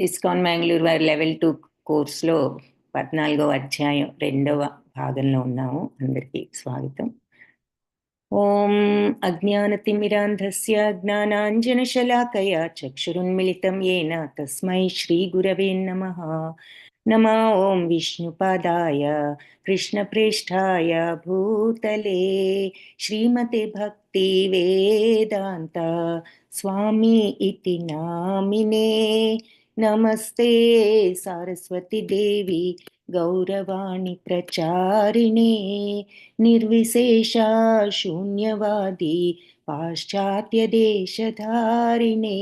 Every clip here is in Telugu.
ఇస్కాన్ మ్యాంగ్లూర్ వారి లెవెల్ 2 కోర్సులో 14వ అధ్యాయం 2వ భాగంలో ఉన్నాము. అందరికీ స్వాగతం. ఓం అజ్ఞానతిమిరాంధస్య జ్ఞానాంజనశలాకయ చక్షురున్మిళితం येन తస్మై శ్రీగురవే నమః. నమో ఓం విష్ణుపాదాయ కృష్ణప్రేష్ఠాయ భూతలే శ్రీమతే భక్తి వేదాంత స్వామి ఇతి నామినే. నమస్తే సారస్వతి దేవి గౌరవాణి ప్రచారిణే నిర్విశేష శూన్యవాది పాశ్చాత్య దేశధారిణే.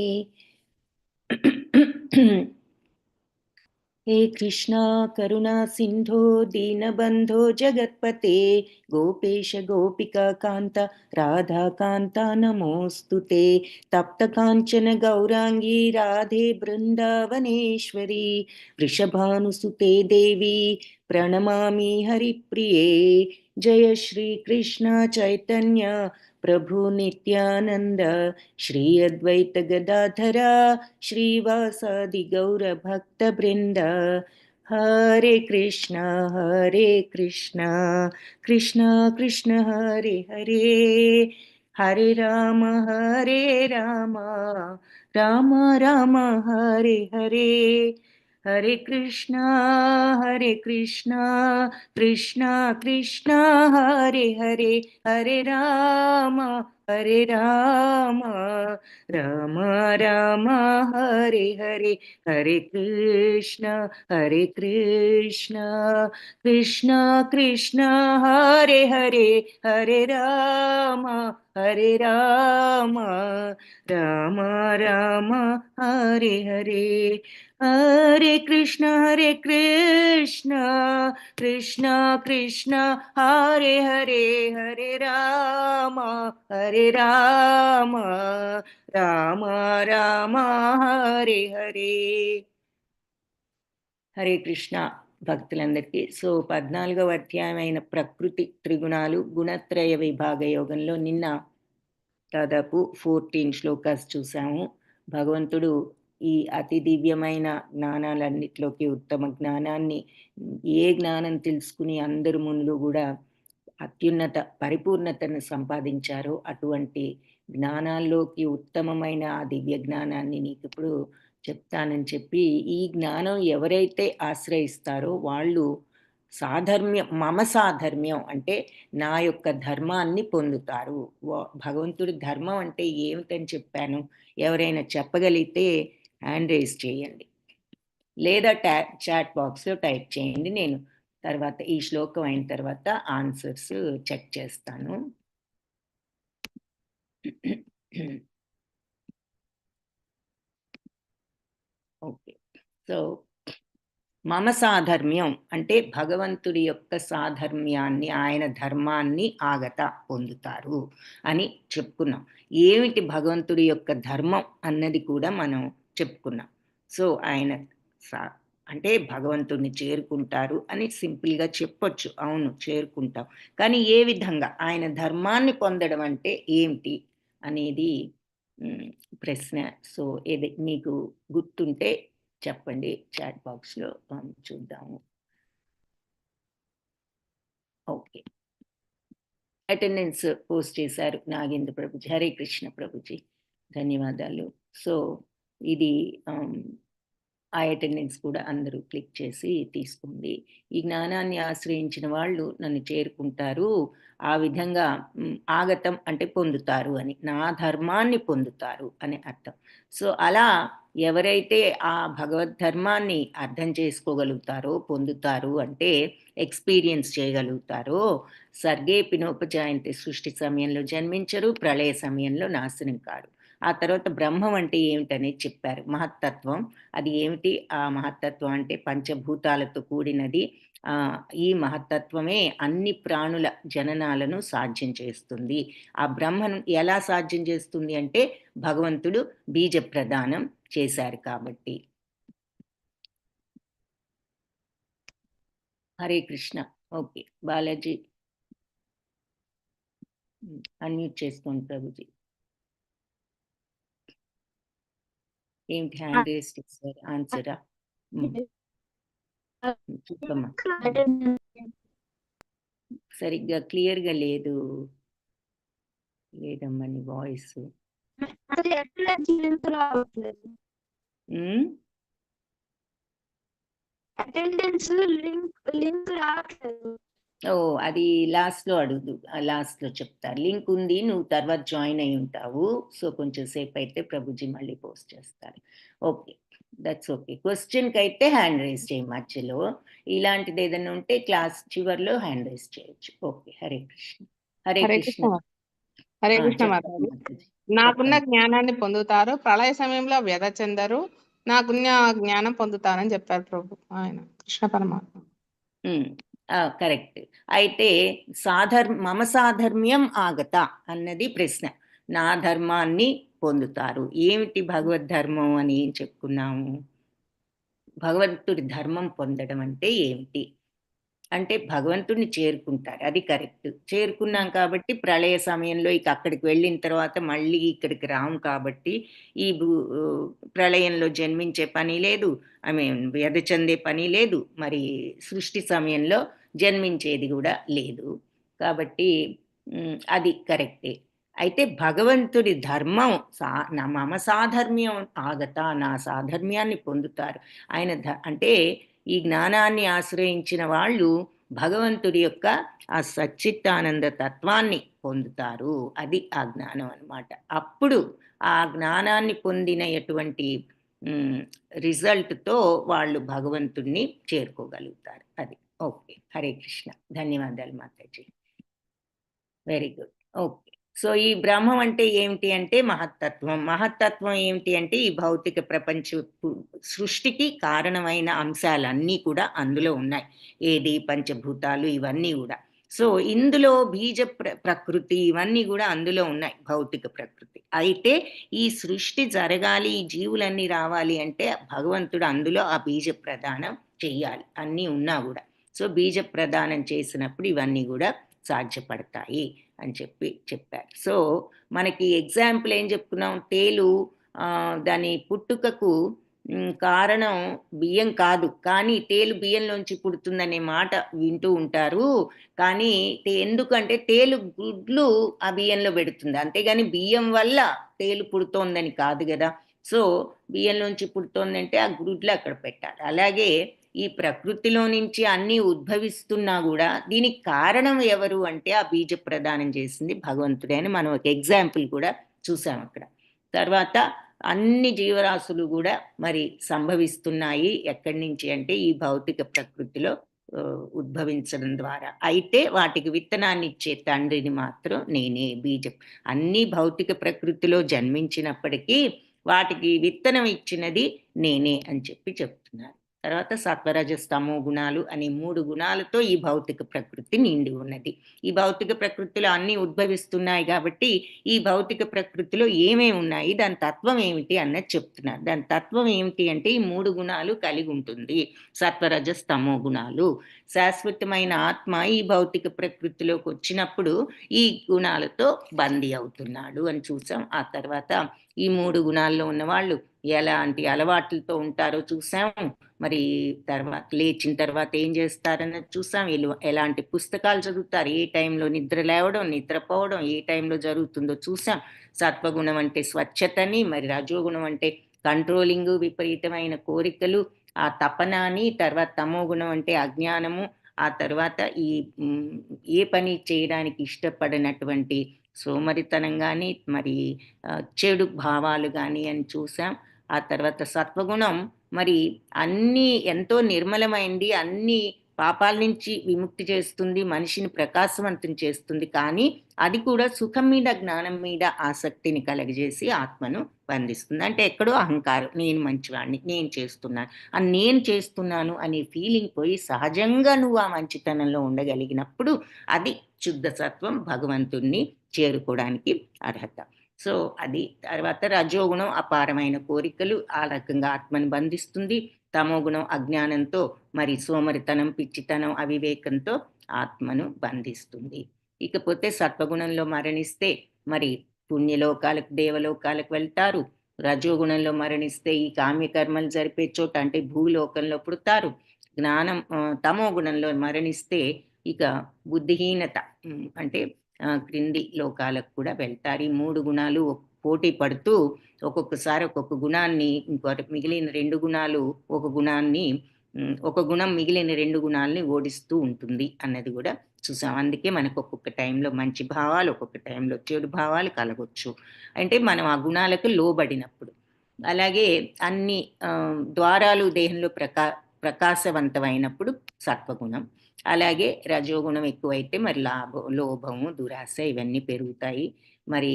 हे कृष्णा करुणा सिंधो दीनबंधो जगत्पते गोपेश गोपिका कांत राधा कांता नमोस्तुते. तप्त कांचन गौरांगी राधे बृंदावनेश्वरी वृषभानुसुते देवी प्रणमामि हरिप्रिये. जय श्री कृष्ण चैतन्य प्रभु नित्यानंद श्री अद्वैत गदाधरा श्रीवासादि गौर भक्त वृंद. हरे कृष्णा कृष्ण कृष्ण हरे हरे, हरे राम राम राम हरे हरे. हरे कृष्णा कृष्ण कृष्ण हरे हरे, हरे राम राम राम हरे हरे. हरे कृष्ण कृष्ण कृष्ण हरे हरे, हरे राम राम राम हरे हरे. हरे कृष्ण कृष्ण कृष्ण हरे हरे, हरे राम राम राम हरे हरे. హరే కృష్ణ భక్తులందరికీ. సో 14వ అధ్యాయమైన ప్రకృతి త్రిగుణాలు గుణత్రయ విభాగ యోగంలో నిన్న దాదాపు 14 శ్లోకాస్ చూసాము. భగవంతుడు ఈ అతి దివ్యమైన జ్ఞానాలన్నిటిలోకి ఉత్తమ జ్ఞానాన్ని, ఏ జ్ఞానం తెలుసుకుని అందరు మునులు కూడా అత్యున్నత పరిపూర్ణతను సంపాదించారో అటువంటి జ్ఞానాల్లోకి ఉత్తమమైన ఆ దివ్య జ్ఞానాన్ని నీకు ఇప్పుడు చెప్తానని చెప్పి, ఈ జ్ఞానం ఎవరైతే ఆశ్రయిస్తారో వాళ్ళు సాధర్మ్యం, మమ సాధర్మ్యం అంటే నా యొక్క ధర్మాన్ని పొందుతారు. భగవంతుడి ధర్మం అంటే ఏమిటని చెప్పాను. ఎవరైనా చెప్పగలిగితే హ్యాండ్ రైజ్ చేయండి, లేదా చాట్ బాక్స్లో టైప్ చేయండి. నేను తర్వాత ఈ శ్లోకం అయిన తర్వాత ఆన్సర్స్ చెక్ చేస్తాను. ఓకే. సో మమ సాధర్మ్యం అంటే భగవంతుడి యొక్క సాధర్మ్యాన్ని, ఆయన ధర్మాన్ని ఆగత పొందుతారు అని చెప్పుకున్నాం. ఏమిటి భగవంతుడి యొక్క ధర్మం అన్నది కూడా మనం చెప్పుకున్నాం. సో ఆయన అంటే భగవంతుడిని చేరుకుంటారు అని సింపుల్గా చెప్పొచ్చు. అవును, చేరుకుంటాం. కానీ ఏ విధంగా ఆయన ధర్మాన్ని పొందడం అంటే ఏమిటి అనేది ప్రశ్న. సో ఏది మీకు గుర్తుంటే చెప్పండి, చాట్ బాక్స్లో చూద్దాము. ఓకే, అటెండెన్స్ పోస్ట్ చేశారు నాగేంద్ర ప్రభుజీ. హరే కృష్ణ ప్రభుజీ, ధన్యవాదాలు. సో ఇది ఆ అటెండెన్స్ కూడా అందరూ క్లిక్ చేసి తీసుకోండి. ఈ జ్ఞానాన్ని ఆశ్రయించిన వాళ్ళు నన్ను చేరుకుంటారు, ఆ విధంగా ఆగతం అంటే పొందుతారు అని, నా ధర్మాన్ని పొందుతారు అని అర్థం. సో అలా ఎవరైతే ఆ భగవద్ ధర్మాన్ని అర్థం చేసుకోగలుగుతారో, పొందుతారు అంటే ఎక్స్పీరియన్స్ చేయగలుగుతారో, సర్గే పినోపజాయంతి, సృష్టి సమయంలో జన్మించరు, ప్రళయ సమయంలో నాశనం కారు. ఆ తర్వాత బ్రహ్మం అంటే ఏమిటనేది చెప్పారు, మహత్తత్వం. అది ఏమిటి ఆ మహత్తత్వం అంటే పంచభూతాలతో కూడినది. ఈ మహత్తత్వమే అన్ని ప్రాణుల జననాలను సాధ్యం చేస్తుంది. ఆ బ్రహ్మను ఎలా సాధ్యం చేస్తుంది అంటే భగవంతుడు బీజ ప్రదానం చేశారు కాబట్టి. హరే కృష్ణ. ఓకే, బాలాజీ అన్మ్యూట్ చేసుకోండి ప్రభుజీ. ఏంటి హ్యాండ్ రేస్ చేశారు? ఆన్సరా? చెప్పమ్మా. సరిగ్గా క్లియర్గా లేదమ్మా నీ వాయిస్. అటెండెన్స్ లింక్ రావట్లేదు. ఓ, అది లాస్ట్లో అడుగుదు, లాస్ట్లో చెప్తారు. లింక్ ఉంది, నువ్వు తర్వాత జాయిన్ అయి ఉంటావు. సో కొంచెం సేపు అయితే ప్రభుజీ మళ్ళీ పోస్ట్ చేస్తారు. Okay, that's okay. క్వశ్చన్కి అయితే హ్యాండ్ రైజ్ చేయి మధ్యలో. ఇలాంటిది ఏదైనా ఉంటే క్లాస్ చివరిలో హ్యాండ్ రైజ్ చేయొచ్చు. ఓకే, హరే కృష్ణ. హరే కృష్ణ. హరే కృష్ణ మాతాజీ. నాకున్న జ్ఞానాన్ని పొందుతారు, ప్రళయ సమయంలో వ్యధ చెందరు, నాకున్న జ్ఞానం పొందుతారని చెప్పారు ప్రభు ఆయన కృష్ణ పరమాత్మ. కరెక్ట్. అయితే మమ సాధర్మ్యం ఆగత అన్నది ప్రశ్న. నా ధర్మాన్ని పొందుతారు. ఏమిటి భగవద్ధర్మం అని ఏం చెప్పుకున్నాము? భగవంతుడి ధర్మం పొందడం అంటే ఏమిటి అంటే భగవంతుడిని చేరుకుంటారు, అది కరెక్ట్. చేరుకున్నాం కాబట్టి ప్రళయ సమయంలో ఇక అక్కడికి వెళ్ళిన తర్వాత మళ్ళీ ఇక్కడికి రాము కాబట్టి ఈ ప్రళయంలో జన్మించే పని లేదు, వ్యధ చెందే పని లేదు, మరి సృష్టి సమయంలో జన్మించేది కూడా లేదు. కాబట్టి అది కరెక్టే. అయితే భగవంతుడి ధర్మం మమ సాధర్మ్యం ఆగత, నా సాధర్మ్యాన్ని పొందుతారు. ఆయన అంటే ఈ జ్ఞానాన్ని ఆశ్రయించిన వాళ్ళు భగవంతుడి యొక్క ఆ సచ్చిత్తానంద తత్వాన్ని పొందుతారు. అది ఆ జ్ఞానం అన్నమాట. అప్పుడు ఆ జ్ఞానాన్ని పొందిన ఎటువంటి రిజల్ట్తో వాళ్ళు భగవంతుడిని చేరుకోగలుగుతారు. అది ఓకే. హరే కృష్ణ. ధన్యవాదాలు Mataji. Very good. Okay. So ఈ బ్రహ్మం అంటే ఏమిటి అంటే మహత్తత్వం. మహత్తత్వం ఏమిటి అంటే ఈ భౌతిక ప్రపంచ సృష్టికి కారణమైన అంశాలన్నీ కూడా అందులో ఉన్నాయి. ఏది పంచభూతాలు ఇవన్నీ కూడా. సో ఇందులో బీజ ప్రకృతి ఇవన్నీ కూడా అందులో ఉన్నాయి, భౌతిక ప్రకృతి. అయితే ఈ సృష్టి జరగాలి, ఈ జీవులన్నీ రావాలి అంటే భగవంతుడు అందులో ఆ బీజ ప్రదానం చెయ్యాలి, అన్నీ ఉన్నా కూడా. సో బీజ ప్రదానం చేసినప్పుడు ఇవన్నీ కూడా సాధ్యపడతాయి అని చెప్పారు. సో మనకి ఎగ్జాంపుల్ ఏం చెప్పుకున్నాం? తేలు దాని పుట్టుకకు కారణం బియ్యం కాదు, కానీ తేలు బియ్యంలోంచి పుడుతుందనే మాట వింటూ ఉంటారు. కానీ ఎందుకంటే తేలు గుడ్లు ఆ బియ్యంలో పెడుతుంది, అంతేగాని బియ్యం వల్ల తేలు పుడుతోందని కాదు కదా. సో బియ్యంలోంచి పుడుతోందంటే ఆ గుడ్లు అక్కడ పెట్టాలి. అలాగే ఈ ప్రకృతిలో నుంచి అన్నీ ఉద్భవిస్తున్నా కూడా దీనికి కారణం ఎవరు అంటే ఆ బీజ ప్రదానం చేసింది భగవంతుడే అని మనం ఒక ఎగ్జాంపుల్ కూడా చూసాం అక్కడ. తర్వాత అన్ని జీవరాశులు కూడా మరి సంభవిస్తున్నాయి ఎక్కడి నుంచి అంటే ఈ భౌతిక ప్రకృతిలో ఉద్భవించడం ద్వారా. అయితే వాటికి విత్తనాన్ని ఇచ్చే తండ్రిని మాత్రం నేనే. బీజం అన్ని భౌతిక ప్రకృతిలో జన్మించినప్పటికీ వాటికి విత్తనం ఇచ్చినది నేనే అని చెప్తున్నారు. తర్వాత సత్వరజస్తమో గుణాలు అనే 3 గుణాలతో ఈ భౌతిక ప్రకృతి నిండి ఉన్నది. ఈ భౌతిక ప్రకృతిలో అన్నీ ఉద్భవిస్తున్నాయి కాబట్టి ఈ భౌతిక ప్రకృతిలో ఏమేమి ఉన్నాయి, దాని తత్వం ఏమిటి అన్నది చెప్తున్నారు. దాని తత్వం ఏమిటి అంటే ఈ 3 గుణాలు కలిగి ఉంటుంది. సత్వరజస్తమో గుణాలు. శాశ్వతమైన ఆత్మ ఈ భౌతిక ప్రకృతిలోకి వచ్చినప్పుడు ఈ గుణాలతో బందీ అవుతున్నాడు అని చూసాం. ఆ తర్వాత ఈ 3 గుణాల్లో ఉన్న వాళ్ళు ఎలాంటి అలవాట్లతో ఉంటారో చూసాము. మరి తర్వాత లేచిన తర్వాత ఏం చేస్తారన్నది చూసాం. ఎలాంటి పుస్తకాలు చదువుతారు, ఏ టైంలో నిద్ర లేవడం, నిద్రపోవడం ఏ టైంలో జరుగుతుందో చూసాం. సత్వగుణం అంటే స్వచ్ఛతని, మరి రజోగుణం అంటే కంట్రోలింగ్, విపరీతమైన కోరికలు, ఆ తపనాని. తర్వాత తమో గుణం అంటే అజ్ఞానము. ఆ తర్వాత ఏ పని చేయడానికి ఇష్టపడినటువంటి సోమరితనం కానీ, మరి చెడు భావాలు కానీ అని చూసాం. ఆ తర్వాత సత్వగుణం మరి అన్నీ ఎంతో నిర్మలమైంది, అన్ని పాపాల నుంచి విముక్తి చేస్తుంది, మనిషిని ప్రకాశవంతం చేస్తుంది. కానీ అది కూడా సుఖం మీద, జ్ఞానం మీద ఆసక్తిని కలగజేసి ఆత్మను బంధిస్తుంది. అంటే ఎక్కడో అహంకారం, నేను మంచివాడిని, నేను చేస్తున్నాను అనే ఫీలింగ్ పోయి సహజంగా నువ్వు ఆ మంచితనంలో ఉండగలిగినప్పుడు అది శుద్ధ సత్వం, భగవంతుణ్ణి చేరుకోవడానికి అర్హత. సో అది. తర్వాత రజోగుణం అపారమైన కోరికలు, ఆ రకంగా ఆత్మను బంధిస్తుంది. తమోగుణం అజ్ఞానంతో, మరి సోమరితనం, పిచ్చితనం, అవివేకంతో ఆత్మను బంధిస్తుంది. ఇకపోతే సత్వగుణంలో మరణిస్తే మరి పుణ్యలోకాలకు, దేవలోకాలకు వెళ్తారు. రజోగుణంలో మరణిస్తే ఈ కామ్యకర్మలు జరిపే చోట అంటే భూలోకంలో పుడతారు. తమో గుణంలో మరణిస్తే ఇక బుద్ధిహీనత అంటే క్రింది లోకాలకు కూడా వెళ్తారు. ఈ 3 గుణాలు పోటీ పడుతూ ఒక్కొక్కసారి ఒక్కొక్క గుణాన్ని మిగిలిన 2 గుణాలు ఒక గుణం మిగిలిన 2 గుణాలని ఓడిస్తూ ఉంటుంది అన్నది కూడా చూసాం. అందుకే మనకు ఒక్కొక్క టైంలో మంచి భావాలు, ఒక్కొక్క టైంలో చెడు భావాలు కలగొచ్చు. అంటే మనం ఆ గుణాలకు లోబడినప్పుడు. అలాగే అన్ని ద్వారాలు దేహంలో ప్రకాశవంతమైనప్పుడు సత్వగుణం. అలాగే రజోగుణం ఎక్కువైతే మరి లోభము, దురాశ ఇవన్నీ పెరుగుతాయి. మరి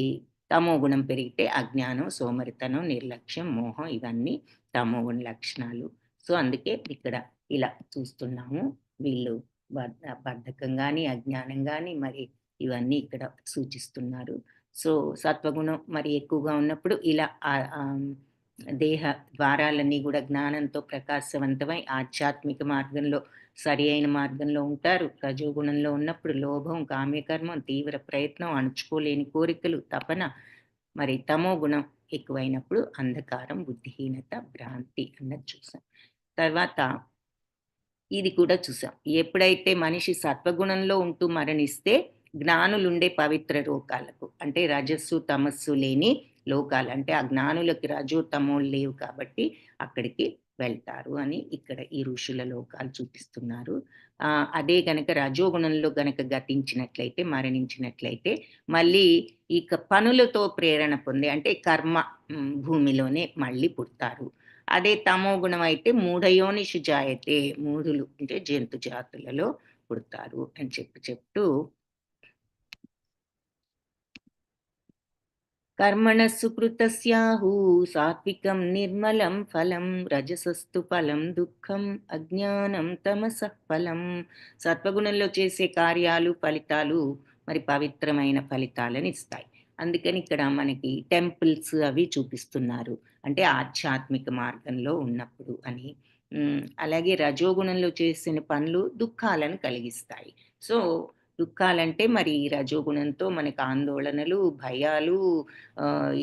తమో గుణం పెరిగితే అజ్ఞానం, సోమరితనం, నిర్లక్ష్యం, మోహం ఇవన్నీ తమో గుణ లక్షణాలు. సో అందుకే ఇక్కడ ఇలా చూస్తున్నాము. వీళ్ళు బద్ధకం కానీ, అజ్ఞానం కానీ మరి ఇవన్నీ ఇక్కడ సూచిస్తున్నారు. సో సత్వగుణం మరి ఎక్కువగా ఉన్నప్పుడు ఇలా దేహ ద్వారాలన్నీ కూడా జ్ఞానంతో ప్రకాశవంతమై ఆధ్యాత్మిక మార్గంలో సరి అయిన మార్గంలో ఉంటారు. రజోగుణంలో ఉన్నప్పుడు లోభం, కామ్యకర్మం, తీవ్ర ప్రయత్నం, అణుచుకోలేని కోరికలు, తపన. మరి తమో గుణం ఎక్కువైనప్పుడు అంధకారం, బుద్ధిహీనత, భ్రాంతి అన్నది చూసాం. తర్వాత ఇది కూడా చూసాం. ఎప్పుడైతే మనిషి సత్వగుణంలో ఉంటూ మరణిస్తే జ్ఞానులుండే పవిత్ర లోకాలకు అంటే రజస్సు, తమస్సు లేని లోకాలు అంటే ఆ జ్ఞానులకి రజో తమోలు లేవు కాబట్టి అక్కడికి వెళ్తారు అని ఇక్కడ ఈ ఋషుల లోకాలు చూపిస్తున్నారు. అదే గనక రజోగుణంలో గనక గతించినట్లయితే, మరణించినట్లయితే మళ్ళీ ఇక పనులతో ప్రేరణ పొందే అంటే కర్మ భూమిలోనే మళ్ళీ పుడతారు. అదే తమో గుణం అయితే మూఢయోనిషు జాయతే, మూఢులు అంటే జంతు జాతులలో పుడతారు అని చెప్తూ కర్మణ సుకృతస్యాహు సాత్వికం నిర్మలం ఫలం రజసస్తు ఫలం దుఃఖం అజ్ఞానం తమసః ఫలం. సత్వగుణంలో చేసే కార్యాలు, ఫలితాలు మరి పవిత్రమైన ఫలితాలను ఇస్తాయి. అందుకని ఇక్కడ మనకి టెంపుల్స్ అవి చూపిస్తున్నారు. అంటే ఆధ్యాత్మిక మార్గంలో ఉన్నప్పుడు అని. అలాగే రజోగుణంలో చేసిన పనులు దుఃఖాలను కలిగిస్తాయి. సో దుఃఖాలంటే మరి రజోగుణంతో మనకు ఆందోళనలు, భయాలు,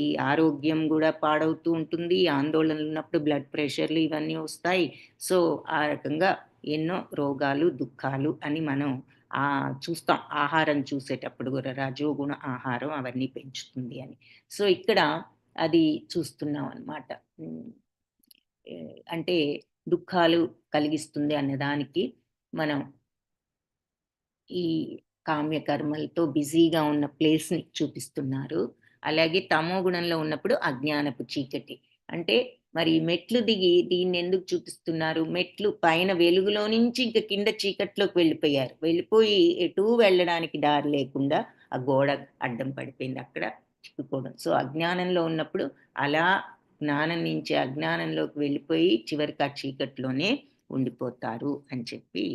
ఈ ఆరోగ్యం కూడా పాడవుతూ ఉంటుంది. ఆందోళనలు ఉన్నప్పుడు బ్లడ్ ప్రెషర్లు ఇవన్నీ వస్తాయి. సో ఆ రకంగా ఎన్నో రోగాలు, దుఃఖాలు అని మనం చూస్తాం. ఆహారం చూసేటప్పుడు కూడా రజోగుణ ఆహారం అవన్నీ పెంచుతుంది అని. సో ఇక్కడ అది చూస్తున్నాం అన్నమాట. అంటే దుఃఖాలు కలిగిస్తుంది అన్నదానికి మనం ఈ కామ్యకర్మలతో బిజీగా ఉన్న ప్లేస్ని చూపిస్తున్నారు. అలాగే తమో గుణంలో ఉన్నప్పుడు అజ్ఞానపు చీకటి. అంటే మరి మెట్లు దిగి దీన్ని ఎందుకు చూపిస్తున్నారు? మెట్లు పైన వెలుగులో నుంచి ఇంక కింద చీకట్లోకి వెళ్ళిపోయి ఎటూ వెళ్ళడానికి దారి లేకుండా ఆ గోడ అడ్డం పడిపోయింది, అక్కడ చిక్కుకోవడం. సో అజ్ఞానంలో ఉన్నప్పుడు అలా జ్ఞానం నుంచి అజ్ఞానంలోకి వెళ్ళిపోయి చివరికి ఆ చీకట్లోనే ఉండిపోతారు అని చెప్పి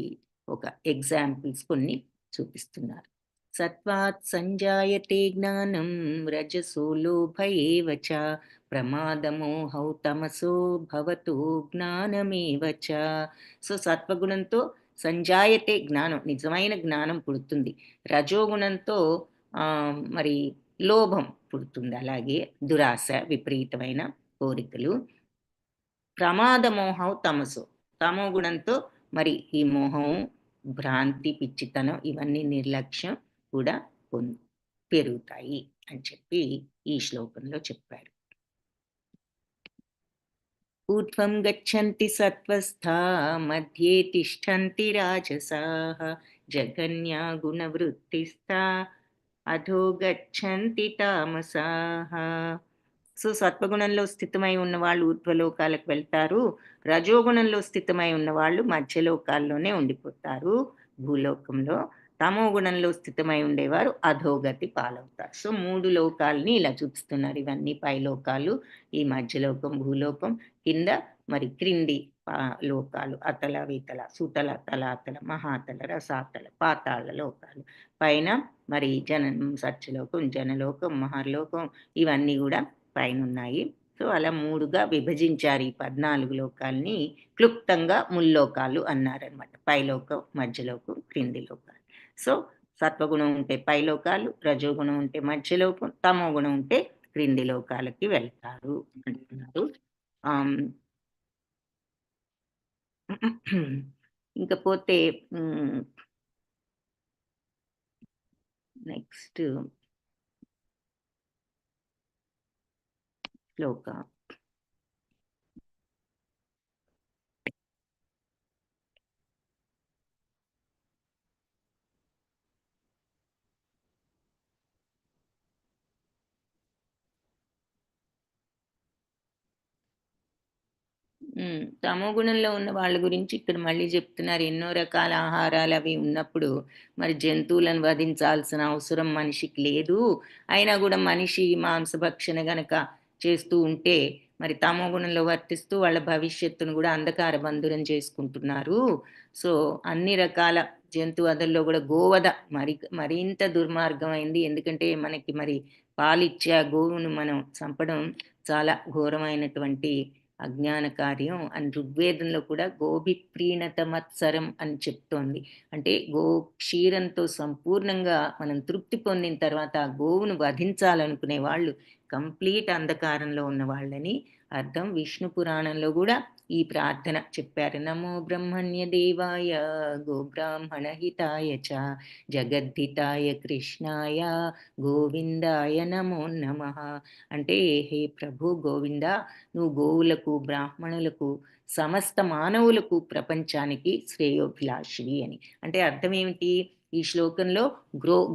ఒక ఎగ్జాంపుల్స్ కొన్ని చూపిస్తున్నారు. సత్వాత్ సంజాయతే జ్ఞానం రజసో లోభ ఏవ చ ప్రమాదమోహౌ తమసో భవతు జ్ఞానమేవ చ. సో సత్వగుణంతో సంజాయతే జ్ఞానం, నిజమైన జ్ఞానం పుడుతుంది. రజోగుణంతో మరి లోభం పుడుతుంది. అలాగే దురాశ, విపరీతమైన కోరికలు. ప్రమాదమోహం తమసు, తమో గుణంతో మరి ఈ మోహం, భ్రాంతి, పిచ్చితనం ఇవన్నీ నిర్లక్ష్యం కూడా పెరుగుతాయి అని చెప్పి ఈ శ్లోకంలో చెప్పారు. ఊర్ధ్వం గచ్చంతి సత్వస్థా మధ్యే తిష్టంతి రాజసాః జగన్యా గుణవృత్తిస్థా అధో గచ్చంతి తామసాః. సో సత్వగుణంలో స్థితమై ఉన్న వాళ్ళు ఊర్ధ్వలోకాలకు వెళ్తారు. రజోగుణంలో స్థితమై ఉన్న వాళ్ళు మధ్యలోకాల్లోనే ఉండిపోతారు భూలోకంలో. తమో గుణంలో స్థితమై ఉండేవారు అధోగతి పాలవుతారు. సో 3 లోకాలని ఇలా చూపిస్తున్నారు. ఇవన్నీ పైలోకాలు, ఈ మధ్యలోకం భూలోకం, కింద మరి క్రింది లోకాలు అతల, వితల, సుతల, తలాతల, మహాతల, రసాతల, పాతాళ లోకాలు. పైన మరి సత్యలోకం, జనలోకం, మహర్లోకం ఇవన్నీ కూడా పైన ఉన్నాయి. సో అలా 3గా విభజించారు ఈ 14 లోకాలని. క్లుప్తంగా ముల్లోకాలు అన్నారనమాట. పైలోకం, మధ్యలోకం, క్రింది లోకాలు. సో సత్వగుణం ఉంటే పైలోకాలు, రజోగుణం ఉంటే మధ్యలోకం, తమో గుణం ఉంటే క్రింది లోకాలకి వెళ్తారు అంటున్నారు. ఇంకపోతే నెక్స్ట్ శ్లోక. తమో గుణంలో ఉన్న వాళ్ళ గురించి ఇక్కడ మళ్ళీ చెప్తున్నారు. ఎన్నో రకాల ఆహారాలు అవి ఉన్నప్పుడు మరి జంతువులను వధించాల్సిన అవసరం మనిషికి లేదు. అయినా కూడా మనిషి మాంసభక్షణ గనక చేస్తూ ఉంటే మరి తమో గుణంలో వర్తిస్తూ వాళ్ళ భవిష్యత్తును కూడా అంధకార బంధురం చేసుకుంటున్నారు. సో అన్ని రకాల జంతు వధల్లో కూడా గోవధ మరింత దుర్మార్గమైంది. ఎందుకంటే మనకి మరి పాలిచ్చే ఆ గోవును మనం చంపడం చాలా ఘోరమైనటువంటి అజ్ఞాన కార్యం అని ఋగ్వేదంలో కూడా గోభిప్రీణత మత్సరం అని చెప్తోంది. అంటే క్షీరంతో సంపూర్ణంగా మనం తృప్తి పొందిన తర్వాత ఆ గోవును వధించాలనుకునే వాళ్ళు కంప్లీట్ అంధకారంలో ఉన్న వాళ్ళని అర్థం. విష్ణు పురాణంలో కూడా ఈ ప్రార్థన చెప్పారు. నమో బ్రహ్మణ్య దేవాయ గోబ్రాహ్మణ హితాయ చ జగద్ధితాయ కృష్ణాయ గోవిందాయ నమో నమః. అంటే హే ప్రభు గోవింద, నువ్వు గోవులకు బ్రాహ్మణులకు సమస్త మానవులకు ప్రపంచానికి శ్రేయోభిలాషివి అని. అంటే అర్థం ఏమిటి? ఈ శ్లోకంలో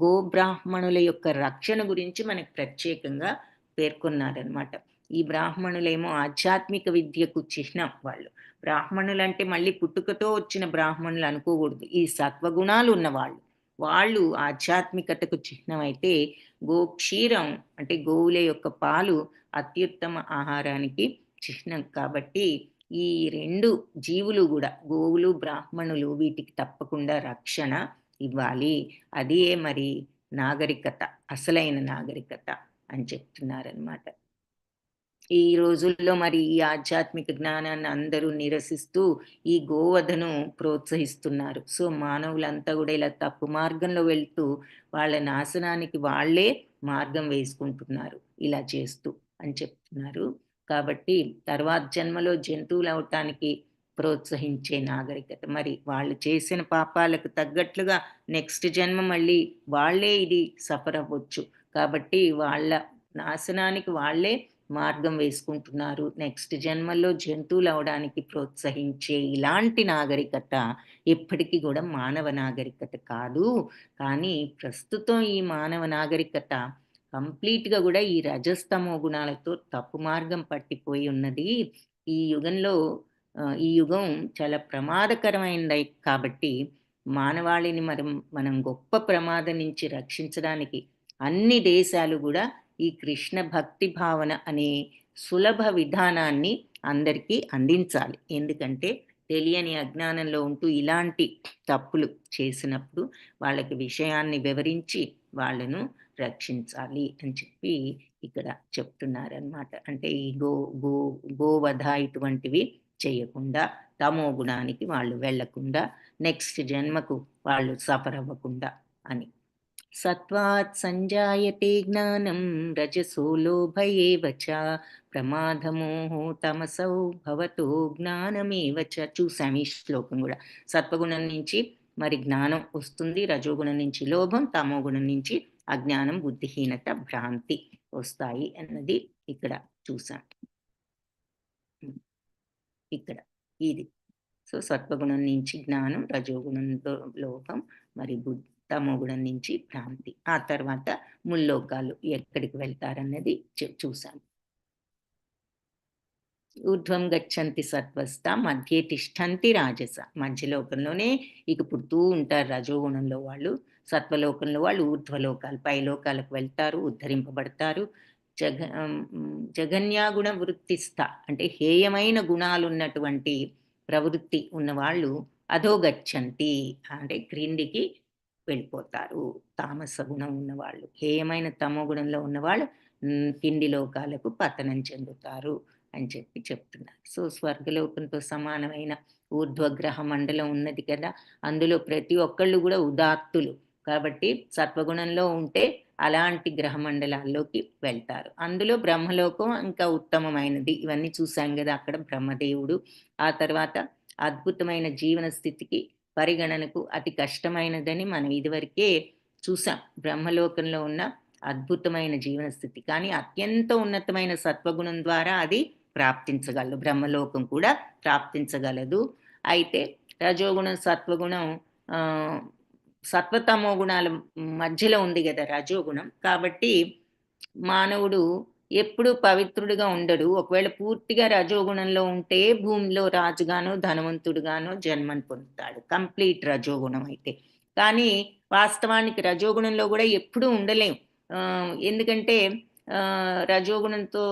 గోబ్రాహ్మణుల యొక్క రక్షణ గురించి మనకు ప్రత్యేకంగా పేర్కొన్నారనమాట. ఈ బ్రాహ్మణులేమో ఆధ్యాత్మిక విద్యకు చిహ్నం వాళ్ళు. బ్రాహ్మణులు అంటే మళ్ళీ పుట్టుకతో వచ్చిన బ్రాహ్మణులు అనుకోకూడదు. ఈ సత్వగుణాలు ఉన్నవాళ్ళు, వాళ్ళు ఆధ్యాత్మికతకు చిహ్నం అయితే గోక్షీరం అంటే గోవుల యొక్క పాలు అత్యుత్తమ ఆహారానికి చిహ్నం. కాబట్టి ఈ రెండు జీవులు కూడా గోవులు బ్రాహ్మణులు వీటికి తప్పకుండా రక్షణ ఇవ్వాలి. అదే మరి నాగరికత, అసలైన నాగరికత అని చెప్తున్నారనమాట. ఈ రోజుల్లో మరి ఈ ఆధ్యాత్మిక జ్ఞానాన్ని అందరూ నిరసిస్తూ ఈ గోవధను ప్రోత్సహిస్తున్నారు. సో మానవులంతా కూడా ఇలా తప్పు మార్గంలో వెళ్తూ వాళ్ళ నాశనానికి వాళ్ళే మార్గం వేసుకుంటున్నారు ఇలా చేస్తూ అని చెప్తున్నారు. కాబట్టి తర్వాత జన్మలో జంతువులు అవటానికి ప్రోత్సహించే నాగరికత, మరి వాళ్ళు చేసిన పాపాలకు తగ్గట్లుగా నెక్స్ట్ జన్మ మళ్ళీ వాళ్ళే ఇది సఫర్ అవ్వచ్చు. కాబట్టి వాళ్ళ నాశనానికి వాళ్ళే మార్గం వేసుకుంటున్నారు. నెక్స్ట్ జన్మల్లో జంతువులు అవడానికి ప్రోత్సహించే ఇలాంటి నాగరికత ఎప్పటికీ కూడా మానవ నాగరికత కాదు. కానీ ప్రస్తుతం ఈ మానవ నాగరికత కంప్లీట్గా కూడా ఈ రజస్తమో గుణాలతో తప్పు మార్గం పట్టిపోయి ఉన్నది. ఈ యుగంలో ఈ యుగం చాలా ప్రమాదకరమైనది కాబట్టి మానవాళిని మనం గొప్ప ప్రమాదం నుంచి రక్షించడానికి అన్ని దేశాలు కూడా ఈ కృష్ణ భక్తి భావన అనే సులభ విధానాన్ని అందరికీ అందించాలి. ఎందుకంటే తెలియని అజ్ఞానంలో ఉంటూ ఇలాంటి తప్పులు చేసినప్పుడు వాళ్ళకి విషయాన్ని వివరించి వాళ్ళను రక్షించాలి అని చెప్పి ఇక్కడ చెప్తున్నారనమాట. అంటే ఈ గోవధ ఇటువంటివి చేయకుండా, తమో గుణానికి వాళ్ళు వెళ్లకుండా, నెక్స్ట్ జన్మకు వాళ్ళు సఫర్ అవ్వకుండా అని. సత్వాత్ సంజాయతే జ్ఞానం రజసో లోభ ఏవ చ ప్రమాదమోహో తమసౌ భవతో జ్ఞానమేవ చ. చూసాం ఈ శ్లోకం కూడా. సత్వగుణం నుంచి మరి జ్ఞానం వస్తుంది, రజోగుణం నుంచి లోభం, తమో గుణం నుంచి అజ్ఞానం, బుద్ధిహీనత, భ్రాంతి వస్తాయి అన్నది ఇక్కడ చూసాం. ఇక్కడ ఇది. సో సత్వగుణం నుంచి జ్ఞానం, రజోగుణంతో లోభం, మరి తమో గుణం నుంచి భ్రాంతి. ఆ తర్వాత ముల్లోకాలు ఎక్కడికి వెళ్తారన్నది చూసాం. ఊర్ధ్వం గచ్చంతి సత్వస్థ మధ్యే తిష్టంతి రాజస. మధ్యలోకంలోనే ఇక పుడుతూ ఉంటారు రజోగుణంలో వాళ్ళు. సత్వలోకంలో వాళ్ళు ఊర్ధ్వలోకాలు, పై లోకాలకు వెళ్తారు, ఉద్ధరింపబడతారు. జగన్యాగుణ వృత్తిస్థ అంటే హేయమైన గుణాలు ఉన్నటువంటి ప్రవృత్తి ఉన్నవాళ్ళు అధోగచ్చంతి అంటే క్రిందికి వెళ్ళిపోతారు. తామస గుణం ఉన్నవాళ్ళు, హేయమైన తమో గుణంలో ఉన్నవాళ్ళు కింది లోకాలకు పతనం చెందుతారు అని చెప్పి చెప్తున్నారు. సో స్వర్గలోకంతో సమానమైన ఊర్ధ్వగ్రహ మండలం ఉన్నది కదా, అందులో ప్రతి ఒక్కళ్ళు కూడా ఉదాత్తులు. కాబట్టి సత్వగుణంలో ఉంటే అలాంటి గ్రహ మండలాల్లోకి వెళ్తారు. అందులో బ్రహ్మలోకం ఇంకా ఉత్తమమైనది. ఇవన్నీ చూసాం కదా, అక్కడ బ్రహ్మదేవుడు. ఆ తర్వాత అద్భుతమైన జీవన స్థితికి పరిగణనకు అతి కష్టమైనదని మనం ఇదివరకే చూసాం. బ్రహ్మలోకంలో ఉన్న అద్భుతమైన జీవన స్థితి, కానీ అత్యంత ఉన్నతమైన సత్వగుణం ద్వారా అది ప్రాప్తించగలదు. బ్రహ్మలోకం కూడా ప్రాప్తించగలదు. అయితే రజోగుణం సత్వగుణం సత్వతమో గుణాల మధ్యలో ఉంది కదా రజోగుణం. కాబట్టి మానవుడు ఎప్పుడూ పవిత్రుడిగా ఉండడు. ఒకవేళ పూర్తిగా రజోగుణంలో ఉంటే భూమిలో రాజుగానో ధనవంతుడుగానో జన్మను పొందుతాడు, కంప్లీట్ రజోగుణం అయితే. కానీ వాస్తవానికి రజోగుణంలో కూడా ఎప్పుడూ ఉండలేం. ఎందుకంటే రజోగుణంతో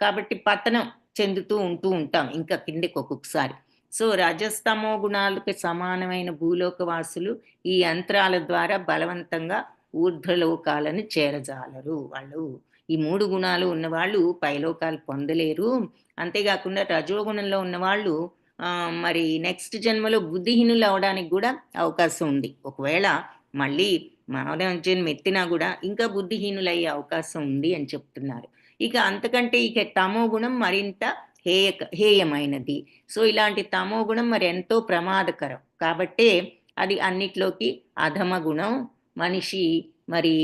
కాబట్టి పతనం చెందుతూ ఉంటాం ఇంకా కిందకి ఒక్కొక్కసారి. సో రజస్తమో గుణాలకి సమానమైన భూలోకవాసులు ఈ యంత్రాల ద్వారా బలవంతంగా ఊర్ధ్వలోకాలను చేరజాలరు. వాళ్ళు ఈ 3 గుణాలు ఉన్నవాళ్ళు పైలోకాలు పొందలేరు. అంతేకాకుండా రజోగుణంలో ఉన్నవాళ్ళు మరి నెక్స్ట్ జన్మలో బుద్ధిహీనులు అవడానికి కూడా అవకాశం ఉంది. ఒకవేళ మళ్ళీ మానవ జన్మ ఎత్తినా కూడా ఇంకా బుద్ధిహీనులయ్యే అవకాశం ఉంది అని చెప్తున్నారు. ఇక అంతకంటే ఇక తమో గుణం మరింత హేయమైనది. సో ఇలాంటి తమో గుణం మరి ఎంతో ప్రమాదకరం. కాబట్టే అది అన్నిట్లోకి అధమ గుణం. మనిషి మరి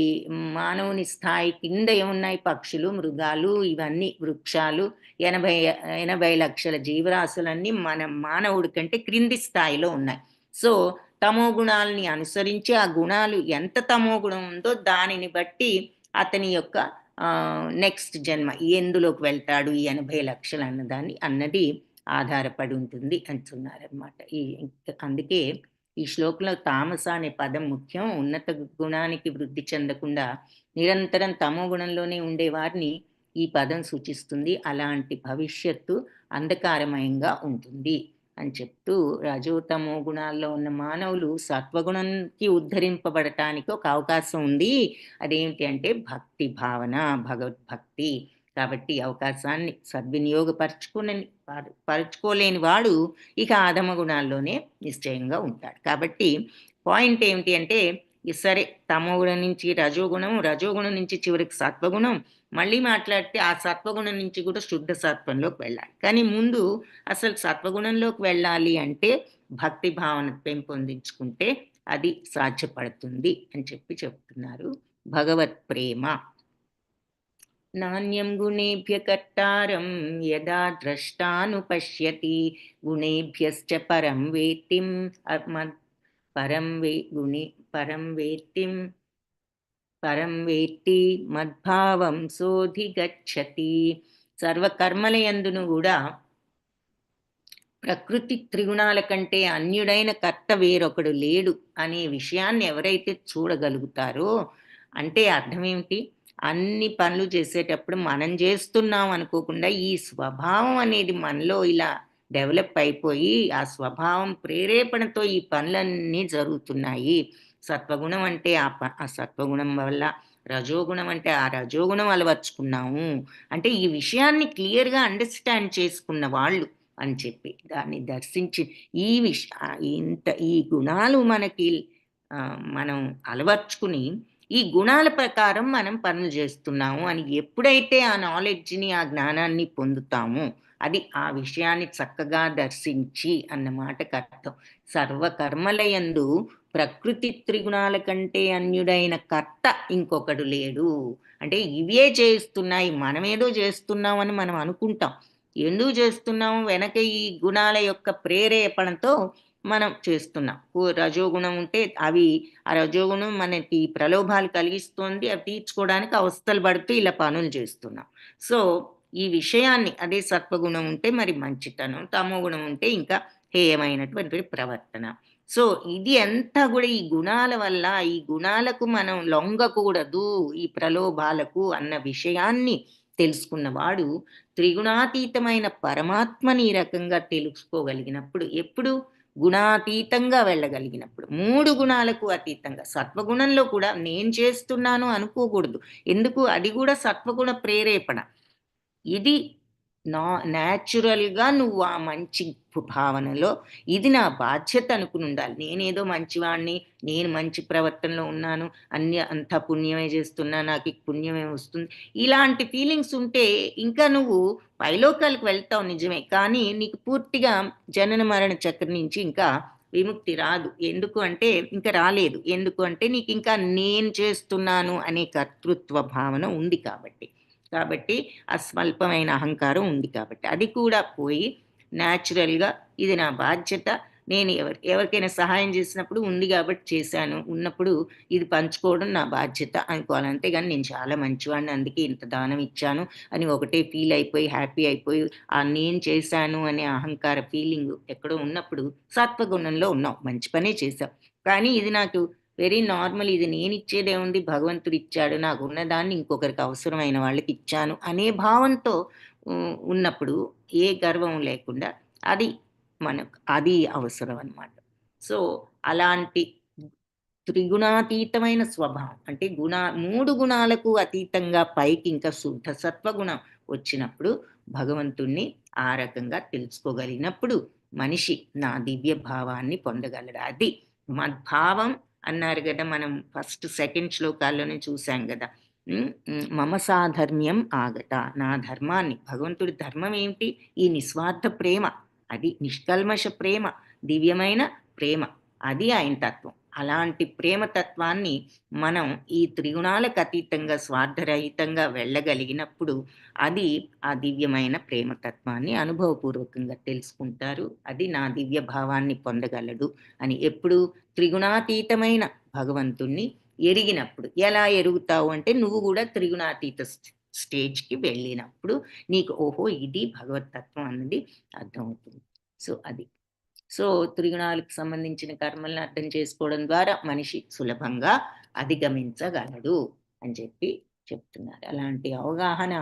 మానవుని స్థాయి కింద ఏమున్నాయి, పక్షులు, మృగాలు, ఇవన్నీ వృక్షాలు, 80 లక్షల జీవరాశులన్నీ మన మానవుడి కంటే క్రింది స్థాయిలో ఉన్నాయి. సో తమో గుణాలని అనుసరించి ఆ గుణాలు ఎంత తమో గుణం ఉందో దానిని బట్టి అతని యొక్క నెక్స్ట్ జన్మ ఎందులోకి వెళ్తాడు, ఈ 80 లక్షలు అన్నది ఆధారపడి ఉంటుంది అంటున్నారనమాట. అందుకే ఈ శ్లోకంలో తామస అనే పదం ముఖ్యం. ఉన్నత గుణానికి వృద్ధి చెందకుండా నిరంతరం తమో గుణంలోనే ఉండేవారిని ఈ పదం సూచిస్తుంది. అలాంటి భవిష్యత్తు అంధకారమయంగా ఉంటుంది అని చెప్తూ, రజోతమో గుణాల్లో ఉన్న మానవులు సత్వగుణంకి ఉద్ధరింపబడటానికి ఒక అవకాశం ఉంది. అదేమిటి అంటే భక్తి భావన, భగవద్భక్తి. కాబట్టి అవకాశాన్ని పరుచుకోలేని వాడు ఇక అధమ గుణాల్లోనే నిశ్చయంగా ఉంటాడు. కాబట్టి పాయింట్ ఏమిటి అంటే, సరే తమోగుణం నుంచి రజోగుణం, రజోగుణం నుంచి చివరికి సత్వగుణం, మళ్ళీ మాట్లాడితే ఆ సత్వగుణం నుంచి కూడా శుద్ధ సత్వంలోకి వెళ్ళాలి. కానీ ముందు అసలు సత్వగుణంలోకి వెళ్ళాలి అంటే భక్తి భావన పెంపొందించుకుంటే అది సాధ్యపడుతుంది అని చెప్తున్నారు. భగవత్ ప్రేమ. నాణ్యం గుణేభ్య కర్తారం యదా ద్రష్టానుపశ్యతి గుణేభ్యశ్చ పరం వేత్తిం పరం వేత్తి మద్భావం సోధిగచ్చతి. సర్వకర్మలయందును కూడా ప్రకృతి త్రిగుణాల కంటే అన్యుడైన కర్త వేరొకడు లేడు అనే విషయాన్ని ఎవరైతే చూడగలుగుతారో, అంటే అర్థం ఏమిటి, అన్ని పనులు చేసేటప్పుడు మనం చేస్తున్నాం అనుకోకుండా ఈ స్వభావం అనేది మనలో ఇలా డెవలప్ అయిపోయి ఆ స్వభావం ప్రేరేపణతో ఈ పనులన్నీ జరుగుతున్నాయి. సత్వగుణం అంటే ఆ సత్వగుణం వల్ల, రజోగుణం అంటే ఆ రజోగుణం అలవర్చుకున్నాము అంటే ఈ విషయాన్ని క్లియర్గా అండర్స్టాండ్ చేసుకున్న వాళ్ళు అని చెప్పి దాన్ని దర్శించి ఈ గుణాలు మనకి మనం అలవర్చుకుని ఈ గుణాల ప్రకారం మనం పనులు చేస్తున్నాము అని ఎప్పుడైతే ఆ నాలెడ్జ్ని, ఆ జ్ఞానాన్ని పొందుతామో అది ఆ విషయాన్ని చక్కగా దర్శించి అన్నమాటకు అర్థం. సర్వకర్మలయందు ప్రకృతి త్రిగుణాల కంటే అన్యుడైన కర్త ఇంకొకడు లేడు. అంటే ఇవే చేస్తున్నాయి, మనమేదో చేస్తున్నామని మనం అనుకుంటాం. ఎందుకు చేస్తున్నాము, వెనక ఈ గుణాల యొక్క ప్రేరేపణతో మనం చేస్తున్నాం. రజోగుణం ఉంటే అవి ఆ రజోగుణం మనకి ప్రలోభాలు కలిగిస్తుంది, అవి తీర్చుకోవడానికి అవస్థలు పడుతూ ఇలా పనులు చేస్తున్నాం. సో ఈ విషయాన్ని, అదే సత్వగుణం ఉంటే మరి మంచితనం, తమో గుణం ఉంటే ఇంకా హేయమైనటువంటి ప్రవర్తన. సో ఇది అంతా కూడా ఈ గుణాల వల్ల, ఈ గుణాలకు మనం లొంగకూడదు ఈ ప్రలోభాలకు అన్న విషయాన్ని తెలుసుకున్నవాడు త్రిగుణాతీతమైన పరమాత్మని ఈ రకంగా తెలుసుకోగలిగినప్పుడు, ఎప్పుడు గుణాతీతంగా వెళ్ళగలిగినప్పుడు, 3 గుణాలకు అతీతంగా. సత్వగుణంలో కూడా నేను చేస్తున్నాను అనుకోకూడదు. ఎందుకు, అది కూడా సత్వగుణ ప్రేరేపణ. ఇది న్యాచురల్గా నువ్వు ఆ మంచి భావనలో ఇది నా బాధ్యత అనుకుని ఉండాలి. నేనేదో మంచివాడిని, నేను మంచి ప్రవర్తనలో ఉన్నాను, అంత పుణ్యమే చేస్తున్నా, నాకు ఈ పుణ్యమే వస్తుంది. ఇలాంటి ఫీలింగ్స్ ఉంటే ఇంకా నువ్వు పైలోకాలకు వెళ్తావు నిజమే. కానీ నీకు పూర్తిగా జనన మరణ చక్రం నుంచి ఇంకా విముక్తి రాదు. ఎందుకు అంటే ఇంకా రాలేదు. ఎందుకు అంటే నీకు ఇంకా నేను చేస్తున్నాను అనే కర్తృత్వ భావన ఉంది కాబట్టి. కాబట్టి ఆ స్వల్పమైన అహంకారం ఉంది కాబట్టి. అది కూడా పోయి న్యాచురల్‌గా ఇది నా బాధ్యత. నేను ఎవరికైనా సహాయం చేసినప్పుడు ఉంది కాబట్టి చేశాను. ఉన్నప్పుడు ఇది పంచుకోవడం నా బాధ్యత అనుకోవాలి. అంతేగాని నేను చాలా మంచివాడిని అందుకే ఇంత దానం ఇచ్చాను అని ఒకటే ఫీల్ అయిపోయి, హ్యాపీ అయిపోయి నేను చేశాను అనే అహంకార ఫీలింగ్ ఎక్కడో ఉన్నప్పుడు సత్వగుణంలో ఉన్నావు. మంచి పనే చేశావు. కానీ ఇది నాకు వెరీ నార్మల్, ఇది నేనిచ్చేదేముంది, భగవంతుడిచ్చాడు. నాకున్న దాన్ని ఇంకొకరికి అవసరమైన వాళ్ళకిచ్చాను అనే భావంతో ఉన్నప్పుడు ఏ గర్వం లేకుండా అది అది అవసరం అన్నమాట. సో, అలాంటి త్రిగుణాతీతమైన స్వభావం అంటే 3 గుణాలకు అతీతంగా పైకి ఇంకా శుద్ధ సత్వగుణం వచ్చినప్పుడు భగవంతుణ్ణి ఆ రకంగా తెలుసుకోగలిగినప్పుడు మనిషి నా దివ్య భావాన్ని పొందగలడు. అది మద్భావం అన్నారు గదా! మనం ఫస్ట్ సెకండ్ శ్లోకాల్లోనే చూసాం గదా! మమ సాధర్మ్యం ఆగత. నా ధర్మాన్ని, భగవంతుడి ధర్మం ఏమిటి? ఈ నిస్వార్థ ప్రేమ. అది నిష్కల్మష ప్రేమ, దివ్యమైన ప్రేమ. అది ఆయన తత్వం. అలాంటి ప్రేమ తత్వాన్ని మనం ఈ త్రిగుణాలకు అతీతంగా స్వార్థరహితంగా వెళ్ళగలిగినప్పుడు అది ఆ దివ్యమైన ప్రేమ తత్వాన్ని అనుభవపూర్వకంగా తెలుసుకుంటారు. అది నా దివ్య భావాన్ని పొందగలడు అని. ఎప్పుడు త్రిగుణాతీతమైన భగవంతుణ్ణి ఎరిగినప్పుడు. ఎలా ఎరుగుతావు అంటే నువ్వు కూడా త్రిగుణాతీత స్టేజ్‌కి వెళ్ళినప్పుడు నీకు ఓహో! ఇది భగవత్తత్వం అన్నది అర్థమవుతుంది. సో, అది. సో, త్రిగుణాలకు సంబంధించిన కర్మలను అర్థం చేసుకోవడం ద్వారా మనిషి సులభంగా అధిగమించగలడు అని చెప్పి చెప్తున్నారు. అలాంటి అవగాహన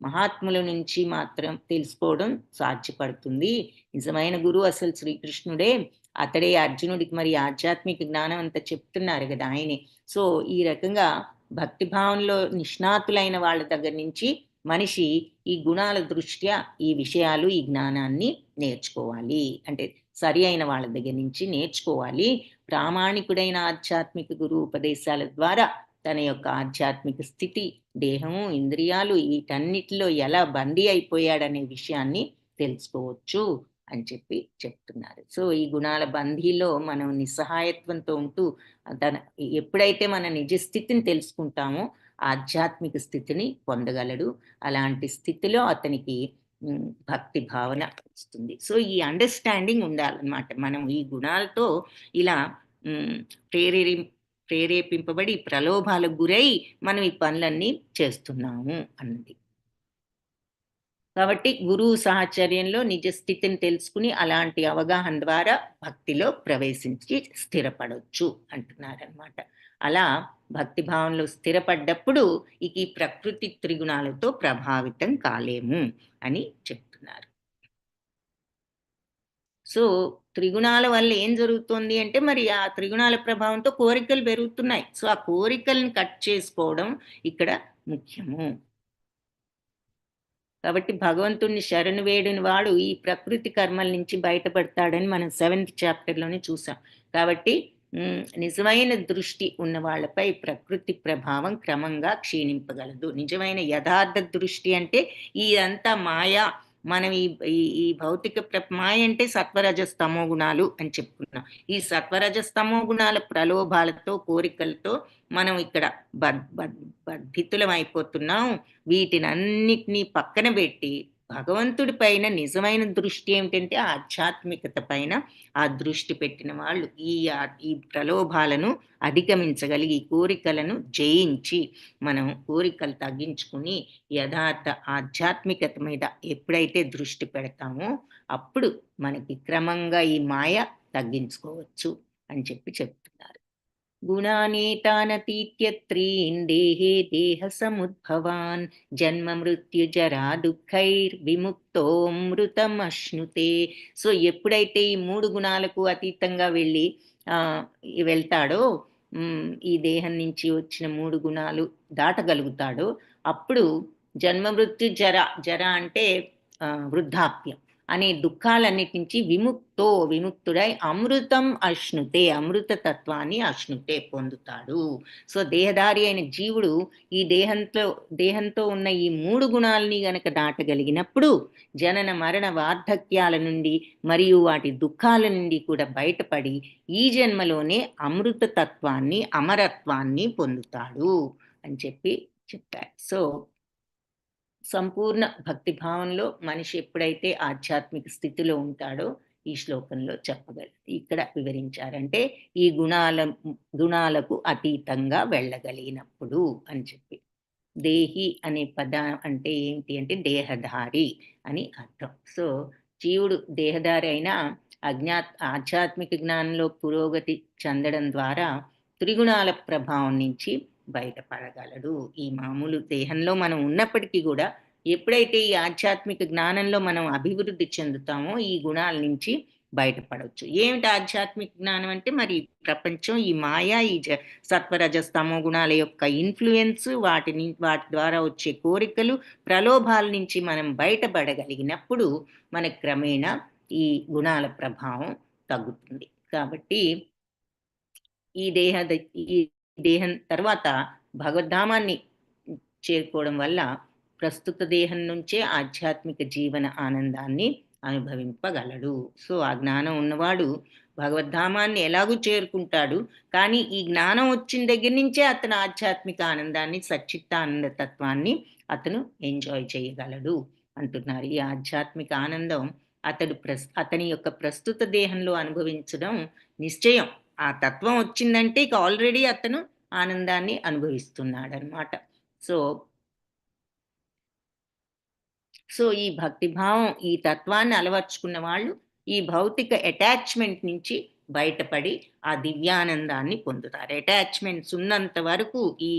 మహాత్ముల నుంచి మాత్రం తెలుసుకోవడం సాధ్యపడుతుంది. నిజమైన గురువు అసలు శ్రీకృష్ణుడే. అతడే అర్జునుడికి మరి ఆధ్యాత్మిక జ్ఞానం అంతా చెప్తున్నారు గదా! ఆయనే. సో, ఈ రకంగా భక్తి భావంలో నిష్ణాతులైన వాళ్ళ దగ్గర నుంచి మనిషి ఈ గుణాల దృష్ట్యా ఈ విషయాలు, ఈ జ్ఞానాన్ని నేర్చుకోవాలి. అంటే సరి అయిన వాళ్ళ దగ్గర నుంచి నేర్చుకోవాలి. ప్రామాణికుడైన ఆధ్యాత్మిక గురువు ఉపదేశాల ద్వారా తన యొక్క ఆధ్యాత్మిక స్థితి, దేహము, ఇంద్రియాలు వీటన్నిటిలో ఎలా బందీ అయిపోయాడనే విషయాన్ని తెలుసుకోవచ్చు అని చెప్పి చెప్తున్నారు. సో, ఈ గుణాల బందీలో మనం నిస్సహాయత్వంతో ఉంటూ ఎప్పుడైతే మన నిజ స్థితిని తెలుసుకుంటామో ఆధ్యాత్మిక స్థితిని పొందగలడు. అలాంటి స్థితిలో అతనికి భక్తి భావన వస్తుంది. సో, ఈ అండర్‌స్టాండింగ్ ఉండాలన్నమాట. మనం ఈ గుణాలతో ఇలా ప్రేరేపింపబడి ప్రలోభాలకు గురై మనం ఈ పనులన్నీ చేస్తున్నాము అన్నది. కాబట్టి గురువు సాహచర్యంలో నిజ స్థితిని తెలుసుకుని అలాంటి అవగాహన ద్వారా భక్తిలో ప్రవేశించి స్థిరపడొచ్చు అంటున్నారనమాట. అలా భక్తి భావంలో స్థిరపడ్డప్పుడు ఇక ఈ ప్రకృతి త్రిగుణాలతో ప్రభావితం కాలేము అని చెప్తున్నారు. సో, త్రిగుణాల వల్ల ఏం జరుగుతుంది అంటే మరి ఆ త్రిగుణాల ప్రభావంతో కోరికలు పెరుగుతున్నాయి. సో, ఆ కోరికలను కట్ చేసుకోవడం ఇక్కడ ముఖ్యము. కాబట్టి భగవంతుణ్ణి శరణు వేడిన వాడు ఈ ప్రకృతి కర్మల నుంచి బయటపడతాడని మనం 7th చాప్టర్‌లోనే చూసాం. కాబట్టి నిజమైన దృష్టి ఉన్న వాళ్ళపై ప్రకృతి ప్రభావం క్రమంగా క్షీణింపగలదు. నిజమైన యథార్థ దృష్టి అంటే ఇదంతా మాయ. మనం ఈ భౌతిక మాయ అంటే సత్వరజస్ తమో గుణాలు అని చెప్పుకున్నాం. ఈ సత్వరజస్ తమో గుణాల ప్రలోభాలతో, కోరికలతో మనం ఇక్కడ బద్ధితులం అయిపోతున్నాం. వీటినన్నిటినీ పక్కన పెట్టి భగవంతుడి పైన నిజమైన దృష్టి ఏమిటంటే ఆధ్యాత్మికత పైన ఆ దృష్టి పెట్టిన వాళ్ళు ఈ ప్రలోభాలను అధిగమించగలిగి ఈ కోరికలను జయించి మనం కోరికలు తగ్గించుకుని యథార్థ ఆధ్యాత్మికత మీద ఎప్పుడైతే దృష్టి పెడతామో అప్పుడు మనకి క్రమంగా ఈ మాయ తగ్గించుకోవచ్చు అని చెప్పి చెప్తున్నారు. గుణానేతానతీత్యత్రీన్ దేహే దేహ సముద్భవాన్ జన్మ మృత్యు జరా దుఃఖైర్విముక్తోమృతమశ్నుతే. సో, ఎప్పుడైతే ఈ 3 గుణాలకు అతీతంగా వెళ్తాడో ఈ దేహం నుంచి వచ్చిన 3 గుణాలు దాటగలుగుతాడో అప్పుడు జన్మ మృత్యు జర అంటే వృద్ధాప్యం అనే దుఃఖాలన్నిటి నుంచి విముక్తుడై అమృతం అశ్నుతే, అమృత తత్వాన్ని అశ్నుతే పొందుతాడు. సో దేహధారి అయిన జీవుడు ఈ దేహంతో ఉన్న ఈ 3 గుణాలని గనక దాటగలిగినప్పుడు జనన మరణ వార్ధక్యాల నుండి మరియు వాటి దుఃఖాల నుండి కూడా బయటపడి ఈ జన్మలోనే అమృత తత్వాన్ని, అమరత్వాన్ని పొందుతాడు అని చెప్పారు. సో సంపూర్ణ భక్తిభావంలో మనిషి ఎప్పుడైతే ఆధ్యాత్మిక స్థితిలో ఉంటాడో ఈ శ్లోకంలో చెప్పగలరు. ఇక్కడ వివరించారంటే ఈ గుణాలకు అతీతంగా వెళ్ళగలిగినప్పుడు అని చెప్పి. దేహి అనే పదం అంటే ఏంటి అంటే దేహధారి అని అర్థం. సో జీవుడు దేహధారి అయినా ఆధ్యాత్మిక జ్ఞానంలో పురోగతి చెందడం ద్వారా త్రిగుణాల ప్రభావం నుంచి బయటపడగలడు. ఈ మామూలు దేహంలో మనం ఉన్నప్పటికీ కూడా ఎప్పుడైతే ఈ ఆధ్యాత్మిక జ్ఞానంలో మనం అభివృద్ధి చెందుతామో ఈ గుణాల నుంచి బయటపడవచ్చు. ఏమిటి ఆధ్యాత్మిక జ్ఞానం అంటే మరి ప్రపంచం, ఈ మాయ, ఈ సత్వరజస్తమో గుణాల యొక్క ఇన్ఫ్లుయెన్స్, వాటి ద్వారా వచ్చే కోరికలు, ప్రలోభాల నుంచి మనం బయటపడగలిగినప్పుడు మన క్రమేణా ఈ గుణాల ప్రభావం తగ్గుతుంది. కాబట్టి ఈ దేహం తర్వాత భగవద్ధామాన్ని చేరుకోవడం వల్ల ప్రస్తుత దేహం నుంచే ఆధ్యాత్మిక జీవన ఆనందాన్ని అనుభవింపగలడు. సో ఆ జ్ఞానం ఉన్నవాడు భగవద్ధామాన్ని ఎలాగూ చేరుకుంటాడు, కానీ ఈ జ్ఞానం వచ్చిన దగ్గర నుంచే అతను ఆధ్యాత్మిక ఆనందాన్ని, సచ్చిత్తానంద తత్వాన్ని అతను ఎంజాయ్ చేయగలడు అంటున్నారు. ఈ ఆధ్యాత్మిక ఆనందం అతని యొక్క ప్రస్తుత దేహంలో అనుభవించడం నిశ్చయం. ఆ తత్వం వచ్చిందంటే ఇక ఆల్రెడీ అతను ఆనందాన్ని అనుభవిస్తున్నాడు అనమాట. సో ఈ భక్తిభావం, ఈ తత్వాన్ని అలవర్చుకున్న వాళ్ళు ఈ భౌతిక అటాచ్మెంట్ నుంచి బయటపడి ఆ దివ్యానందాన్ని పొందుతారు. అటాచ్మెంట్స్ ఉన్నంత వరకు, ఈ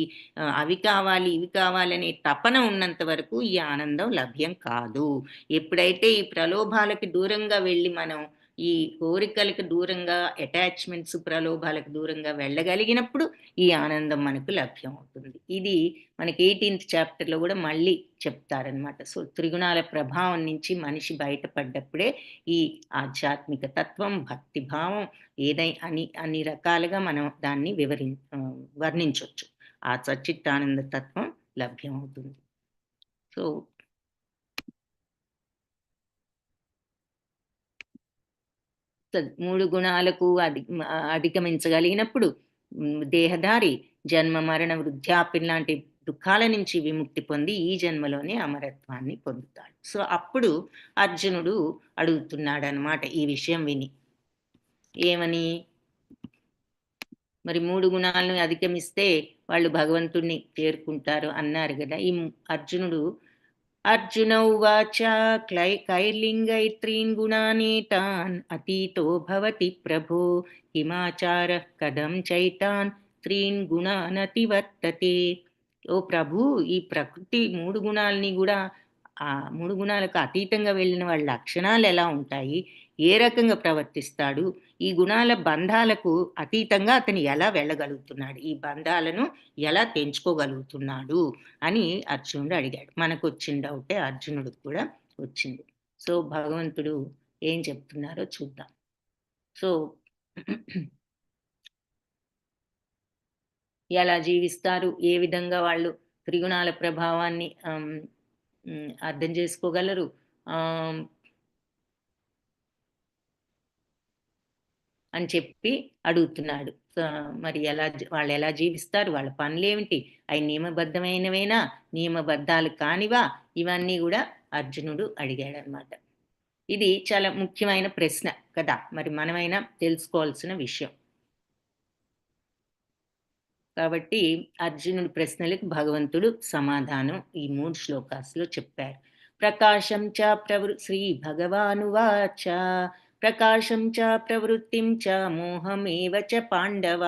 అవి కావాలి ఇవి కావాలనే తపన ఉన్నంత వరకు ఈ ఆనందం లభ్యం కాదు. ఎప్పుడైతే ఈ ప్రలోభాలకి దూరంగా వెళ్ళి మనం ఈ కోరికలకు దూరంగా, అటాచ్మెంట్స్, ప్రలోభాలకు దూరంగా వెళ్ళగలిగినప్పుడు ఈ ఆనందం మనకు లభ్యం అవుతుంది. ఇది మనకి 18th చాప్టర్లో కూడా మళ్ళీ చెప్తారనమాట. సో త్రిగుణాల ప్రభావం నుంచి మనిషి బయటపడ్డప్పుడే ఈ ఆధ్యాత్మిక తత్వం, భక్తిభావం అన్ని రకాలుగా మనం దాన్ని వర్ణించవచ్చు. ఆ సచ్చిత్తానంద తత్వం లభ్యం అవుతుంది. సో మూడు గుణాలకు అధిగమించగలిగినప్పుడు దేహధారి జన్మ మరణ వృద్ధాప్యం లాంటి దుఃఖాల నుంచి విముక్తి పొంది ఈ జన్మలోనే అమరత్వాన్ని పొందుతాడు. సో అప్పుడు అర్జునుడు అడుగుతున్నాడు అన్నమాట ఈ విషయం విని. ఏమని? మరి 3 గుణాలను అధిగమిస్తే వాళ్ళు భగవంతుణ్ణి చేరుకుంటారు అన్నారు కదా. ఈ అర్జున ఉవాచ కైర్లింగైత్రీన్ గుణానేతాన్ అతీతో భవతి ప్రభో హిమాచార కథం చైతాన్ త్రీన్ గుణానతివర్తతే. ఓ ప్రభు, ఈ ప్రకృతి 3 గుణాలని కూడా, ఆ 3 గుణాలకు అతీతంగా వెళ్ళిన వాళ్ళ లక్షణాలు ఎలా ఉంటాయి, ఏ రకంగా ప్రవర్తిస్తాడు, ఈ గుణాల బంధాలకు అతీతంగా అతను ఎలా వెళ్ళగలుగుతున్నాడు, ఈ బంధాలను ఎలా తెంచుకోగలుగుతున్నాడు అని అర్జునుడు అడిగాడు. మనకు వచ్చిన డౌటే అర్జునుడికి కూడా వచ్చింది. సో భగవంతుడు ఏం చెప్తున్నారో చూద్దాం. సో ఎలా జీవిస్తారు, ఏ విధంగా వాళ్ళు త్రిగుణాల ప్రభావాన్ని అర్థం చేసుకోగలరు, అని చెప్పి అడుగుతున్నాడు. మరి వాళ్ళు ఎలా జీవిస్తారు, వాళ్ళ పనులేమిటి, అవి నియమబద్ధమైనవేనా, నియమబద్ధాలు కానివా, ఇవన్నీ కూడా అర్జునుడు అడిగాడు అనమాట. ఇది చాలా ముఖ్యమైన ప్రశ్న కదా, మరి మనమైనా తెలుసుకోవాల్సిన విషయం. కాబట్టి అర్జునుడి ప్రశ్నలకు భగవంతుడు సమాధానం ఈ 3 శ్లోకాల్లో చెప్పారు. ప్రకాశం చ శ్రీ భగవానువాచ ప్రకాశం చ ప్రవృత్తిం చ మోహమేవ చ పాండవ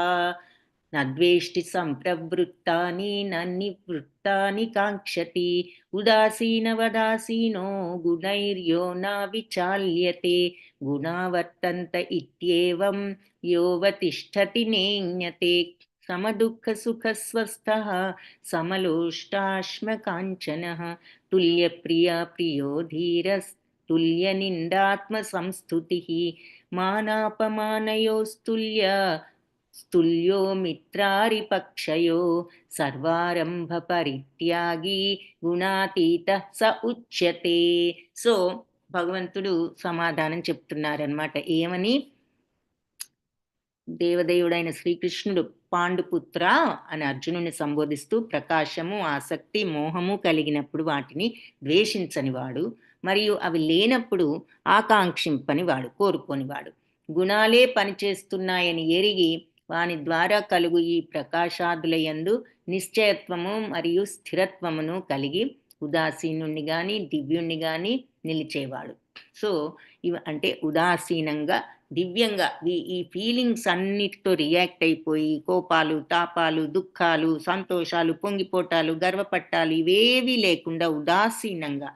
నద్వేష్టి సంప్రవృత్తాని నన్నివృత్తాని కాంక్షతి ఉదాసీనవదాసీనో గుణైర్యో న విచాల్యతే గుణావర్తంత ఇత్యేవం యోవతిష్ఠతి నేజ్ఞతే. సమదుఃఖసుఖస్వస్థః సమలోష్టాశ్మకాంచనః తుల్యప్రియా ప్రియో ధీరస్తుల్యనిందాత్మసంస్థుతిः స్తుల్యో మిత్రారిపక్షయో సర్వారంభ పరిత్యాగి గుణాతీతః స ఉచ్యతే. సో భగవంతుడు సమాధానం చెప్తున్నారనమాట. ఏమని? దేవదేవుడైన శ్రీకృష్ణుడు పాండుపుత్ర అని అర్జునుని సంబోధిస్తూ ప్రకాశము, ఆసక్తి, మోహము కలిగినప్పుడు వాటిని ద్వేషించనివాడు, మరియు అవి లేనప్పుడు ఆకాంక్షింపనివాడు, కోరుకోనివాడు. గుణాలే పనిచేస్తున్నాయని ఎరిగి వాని ద్వారా కలుగు ఈ ప్రకాశాదులయందు నిశ్చయత్వము మరియు స్థిరత్వమును కలిగి ఉదాసీనుణ్ణి గాని దివ్యుణ్ణి గాని నిలిచేవాడు. సో ఇవి అంటే ఉదాసీనంగా దివ్యంగా ఈ ఫీలింగ్స్ అన్నిటితో రియాక్ట్ అయిపోయి కోపాలు, తాపాలు, దుఃఖాలు, సంతోషాలు, పొంగిపోటాలు, గర్వపట్టాలు ఇవేవీ లేకుండా ఉదాసీనంగా